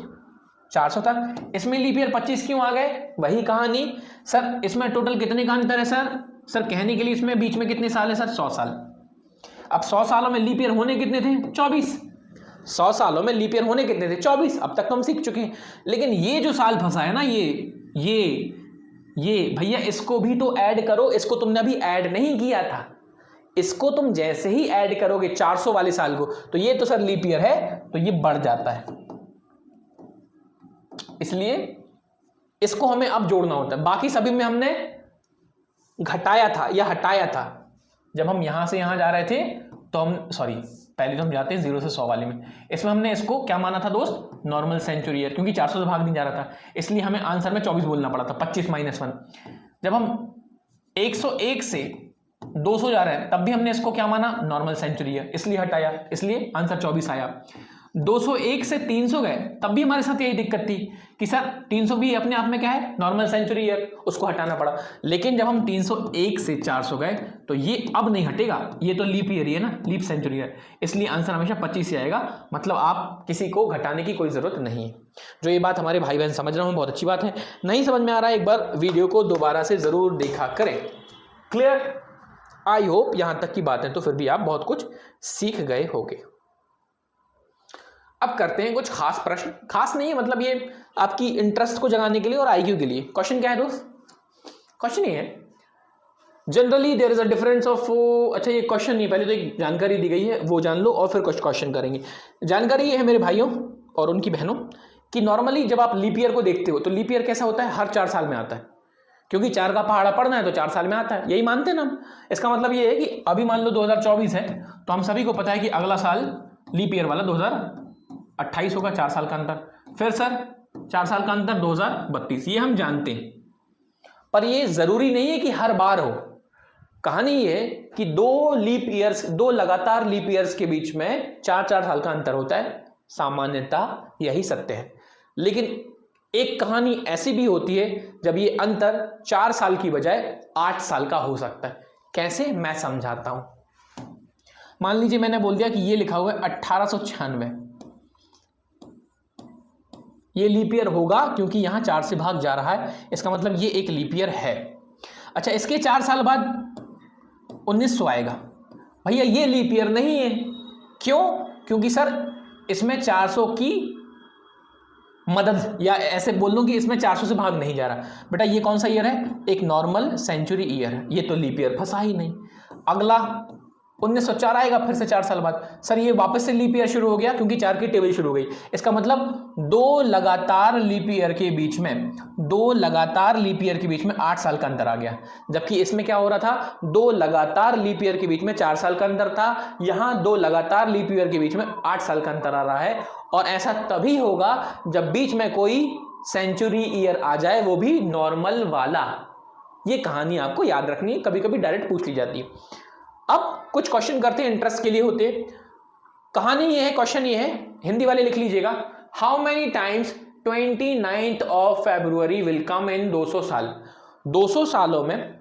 400 तक। इसमें लीप ईयर 25 क्यों आ गए? वही कहानी सर, इसमें टोटल कितने का अंतर है सर कहने के लिए इसमें बीच में कितने साल है सर? 100 साल। अब 100 सालों में लीप ईयर होने कितने थे? 24। 100 सालों में लीप ईयर होने कितने थे? 24। अब तक तो हम सीख चुके हैं। लेकिन ये जो साल फंसा है ना, ये भैया इसको भी तो ऐड करो। इसको तुमने अभी ऐड नहीं किया था, इसको तुम जैसे ही ऐड करोगे 400 वाले साल को तो ये तो सर लीप ईयर है तो ये बढ़ जाता है, इसलिए इसको हमें अब जोड़ना होता है। बाकी सभी में हमने घटाया था या हटाया था, जब हम यहाँ से यहाँ जा रहे थे तो हम पहले तो हम जाते हैं 0 से 100 वाले में, इसमें हमने इसको क्या माना था दोस्त, नॉर्मल सेंचुरी ईयर, क्योंकि 400 से भाग नहीं जा रहा था, इसलिए हमें आंसर में 24 बोलना पड़ा था, 25 - 1। जब हम 101 से 200 जा रहे हैं तब भी हमने इसको क्या माना, नॉर्मल सेंचुरी ईयर, इसलिए हटाया, इसलिए आंसर 24 आया। 201 से 300 गए तब भी हमारे साथ यही दिक्कत थी कि सर 300 भी अपने आप में क्या है, नॉर्मल सेंचुरी ईयर, उसको हटाना पड़ा। लेकिन जब हम 301 से 400 गए तो ये अब नहीं हटेगा, ये तो लीप ईयर ही है ना, लीप सेंचुरी ईयर, इसलिए आंसर हमेशा 25 ही आएगा। मतलब आप किसी को घटाने की कोई ज़रूरत नहीं है। जो ये बात हमारे भाई बहन समझ रहे हो बहुत अच्छी बात है, नहीं समझ में आ रहा है एक बार वीडियो को दोबारा से ज़रूर देखा करें। क्लियर? आई होप यहाँ तक की बातें तो फिर भी आप बहुत कुछ सीख गए होंगे। अब करते हैं कुछ खास प्रश्न, खास नहीं है मतलब ये आपकी इंटरेस्ट को जगाने के लिए और आईक्यू के लिए। क्वेश्चन क्या है दोस्त? क्वेश्चन ये है, generally there is a difference of, अच्छा ये क्वेश्चन नहीं, पहले तो एक जानकारी दी गई है वो जान लो और फिर कुछ क्वेश्चन करेंगे। जानकारी ये है मेरे भाइयों और उनकी बहनों कि नॉर्मली जब आप लीप ईयर को देखते हो तो लीप ईयर कैसा होता है, हर 4 साल में आता है, क्योंकि 4 का पहाड़ा पड़ना है तो 4 साल में आता है, यही मानते हैं ना हम। इसका मतलब ये है कि अभी मान लो 2024 है तो हम सभी को पता है कि अगला साल लीप ईयर वाला 2028 होगा, 4 साल का अंतर। फिर सर 4 साल का अंतर 2032, ये हम जानते हैं, पर ये जरूरी नहीं है कि हर बार हो। कहानी ये है कि 2 लगातार लीप ईयर्स के बीच में 4-4 साल का अंतर होता है, सामान्यतः यही सत्य है। लेकिन एक कहानी ऐसी भी होती है जब ये अंतर 4 साल की बजाय 8 साल का हो सकता है। कैसे, मैं समझाता हूं। मान लीजिए मैंने बोल दिया कि ये लिखा हुआ है 1896, ये लीप ईयर होगा क्योंकि यहां 4 से भाग जा रहा है, इसका मतलब ये एक लीप ईयर है। अच्छा, इसके 4 साल बाद 1900 आएगा, भैया ये लीप ईयर नहीं है। क्यों? क्योंकि सर इसमें 400 की मदद, या ऐसे बोल लूं कि इसमें 400 से भाग नहीं जा रहा। बेटा ये कौन सा ईयर है, एक नॉर्मल सेंचुरी ईयर है, ये तो लीप ईयर फंसा ही नहीं। अगला 1904 आएगा फिर से 4 साल बाद, सर ये वापस से लीप ईयर शुरू हो गया क्योंकि 4 की टेबल शुरू हो गई। इसका मतलब 2 लगातार लीप ईयर के बीच में 8 साल का अंतर आ गया। जबकि इसमें क्या हो रहा था, 2 लगातार लीप ईयर के बीच में 4 साल का अंतर था, यहां 2 लगातार लीप ईयर के बीच में 8 साल का अंतर आ रहा है। और ऐसा तभी होगा जब बीच में कोई सेंचुरी ईयर आ जाए, वो भी नॉर्मल वाला। ये कहानी आपको याद रखनी है, कभी कभी डायरेक्ट पूछ ली जाती है। अब कुछ क्वेश्चन करते हैं, इंटरेस्ट के लिए होते हैं। कहानी ये है, क्वेश्चन ये है, हिंदी वाले लिख लीजिएगा, how many times 29th of February will come in 200 साल। 200 सालों में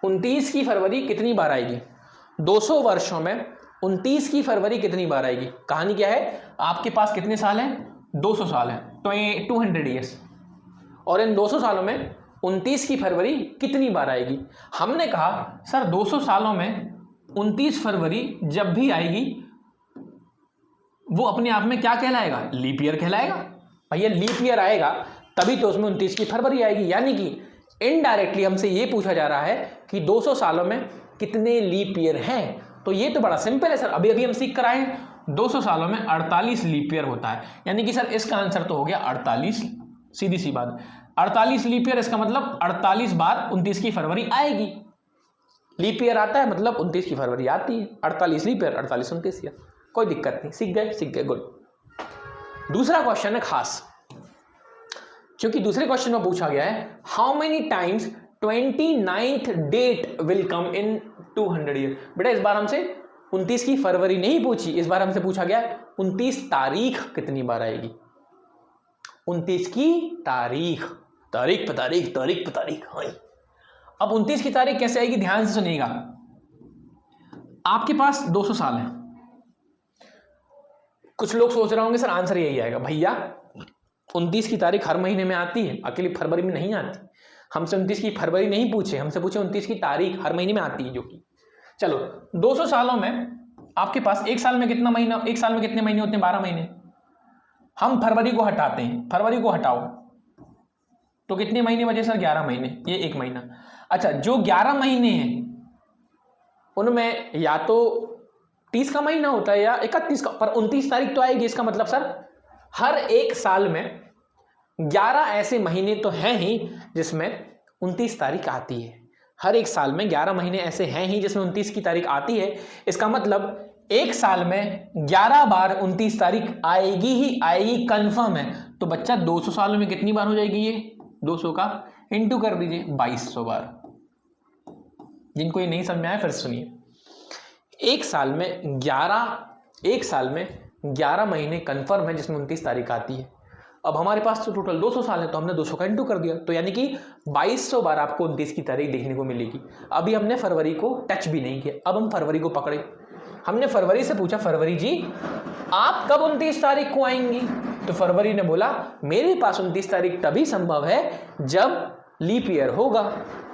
29 की फरवरी कितनी बार आएगी? 200 वर्षों में 29 की फरवरी कितनी बार आएगी? कहानी क्या है, आपके पास कितने साल हैं? 200 साल हैं, तो 200 ईयर्स, और इन 200 सालों में 29 की फरवरी कितनी बार आएगी? हमने कहा सर 200 सालों में 29 फरवरी जब भी आएगी वो अपने आप में क्या कहलाएगा? लीप ईयर कहलाएगा। भैया लीप ईयर आएगा तभी तो उसमें 29 की फरवरी आएगी, यानी कि इनडायरेक्टली हमसे ये पूछा जा रहा है कि 200 सालों में कितने लीप ईयर हैं। तो ये तो बड़ा सिंपल है सर, अभी अभी हम सीख कर आए हैं। 200 सालों में 48 लीप ईयर होता है, यानी कि सर इसका आंसर तो हो गया 48, सीधी सी बात। 48 लीप ईयर, इसका मतलब 48 बार 29 की फरवरी आएगी। लीप ईयर आता है मतलब 29 की फरवरी आती है, 48 लीप ईयर, 48 29 ईयर, कोई दिक्कत नहीं, सीख गए, गुड। दूसरा क्वेश्चन है खास, क्योंकि दूसरे क्वेश्चन में पूछा गया है how many times 29th date will come in 200 year. बेटा इस बार हमसे 29 की फरवरी नहीं पूछी, इस बार हमसे पूछा गया 29 तारीख कितनी बार आएगी। 29 की तारीख, तारीख पे तारीख। हाँ, अब 29 की तारीख कैसे आएगी, ध्यान से सुनिएगा। आपके पास 200 साल है। कुछ लोग सोच रहे होंगे सर आंसर यही आएगा। भैया 29 की तारीख हर महीने में आती है, अकेली फरवरी में नहीं आती। हमसे 29 की फरवरी नहीं पूछे, हमसे पूछे 29 की तारीख हर महीने में आती है, जो कि चलो 200 सालों में आपके पास एक साल में कितना महीना, एक साल में कितने महीने होते हैं? 12 महीने। हम फरवरी को हटाते हैं, फरवरी को हटाओ तो कितने महीने बचे सर? 11 महीने, ये एक महीना। अच्छा, जो 11 महीने हैं उनमें या तो 30 का महीना होता है या 31 का, पर 29 तारीख तो आएगी। इसका मतलब सर हर एक साल में 11 ऐसे महीने तो हैं ही जिसमें 29 तारीख आती है। हर एक साल में 11 महीने ऐसे हैं ही जिसमें 29 की तारीख आती है। इसका मतलब एक साल में 11 बार 29 तारीख आएगी ही आएगी, कंफर्म है। तो बच्चा 200 सालों में कितनी बार हो जाएगी ये? 200 का इंटू कर दीजिए 2200 बार। जिनको ये नहीं समझ में आया फिर सुनिए। एक साल में 11 महीने कंफर्म है जिसमें 29 तारीख आती है। अब हमारे पास तो टोटल 200 साल है, तो हमने 200 का इंटू कर दिया, तो यानी कि 2200 बार आपको 29 की तारीख देखने को मिलेगी। अभी हमने फरवरी को टच भी नहीं किया, अब हम फरवरी को पकड़े। हमने फरवरी से पूछा, फरवरी जी आप कब 29 तारीख को आएंगी? तो फरवरी ने बोला मेरे पास 29 तारीख तभी संभव है जब लीप ईयर होगा।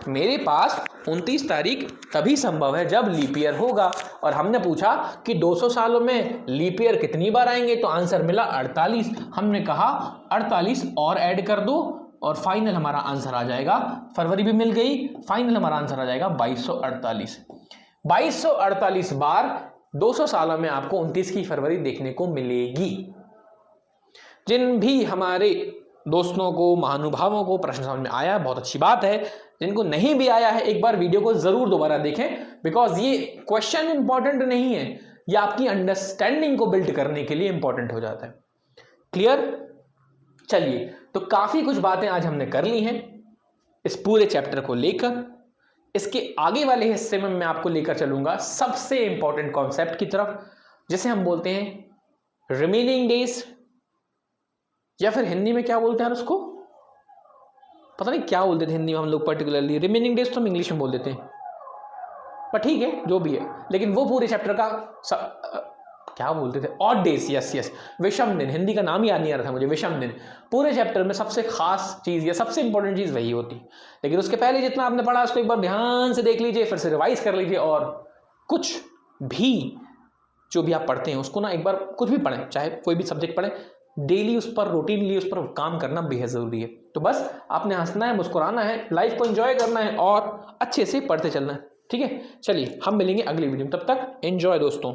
मेरे पास 29 तारीख तभी संभव है जब लीप ईयर होगा। और हमने पूछा कि 200 सालों में लीप ईयर कितनी बार आएंगे? तो आंसर मिला 48। हमने कहा 48 और ऐड कर दो और फाइनल हमारा आंसर आ जाएगा। फरवरी भी मिल गई, फाइनल हमारा आंसर आ जाएगा 2248। 2248 बार 200 सालों में आपको 29 की फरवरी देखने को मिलेगी। जिन भी हमारे दोस्तों को, महानुभावों को प्रश्न समझ में आया, बहुत अच्छी बात है। जिनको नहीं भी आया है, एक बार वीडियो को जरूर दोबारा देखें, बिकॉज ये क्वेश्चन इंपॉर्टेंट नहीं है, ये आपकी अंडरस्टैंडिंग को बिल्ड करने के लिए इंपॉर्टेंट हो जाता है। क्लियर? चलिए, तो काफी कुछ बातें आज हमने कर ली हैं इस पूरे चैप्टर को लेकर। इसके आगे वाले हिस्से में मैं आपको लेकर चलूंगा सबसे इंपॉर्टेंट कॉन्सेप्ट की तरफ, जिसे हम बोलते हैं रिमेनिंग डेज, या फिर हिंदी में क्या बोलते हैं उसको, पता नहीं क्या बोलते थे हिंदी में हम लोग पर्टिकुलरली। रिमेनिंग डेज तो हम इंग्लिश में बोल देते हैं, पर ठीक है जो भी है। लेकिन वो पूरे चैप्टर का क्या बोलते थे, ऑड डेज, यस, विषम दिन। हिंदी का नाम ही याद नहीं आ रहा था मुझे, विषम दिन। पूरे चैप्टर में सबसे खास चीज या सबसे इंपॉर्टेंट चीज वही होती। लेकिन उसके पहले जितना आपने पढ़ा उसको एक बार ध्यान से देख लीजिए, फिर से रिवाइज कर लीजिए, और कुछ भी जो भी आप पढ़ते हैं उसको ना एक बार कुछ भी पढ़ें, चाहे कोई भी सब्जेक्ट पढ़ें, डेली उस पर, रूटीनली उस पर काम करना बेहद जरूरी है। तो बस आपने हंसना है, मुस्कुराना है, लाइफ को एंजॉय करना है और अच्छे से पढ़ते चलना है। ठीक है, चलिए हम मिलेंगे अगली वीडियो में, तब तक एंजॉय दोस्तों।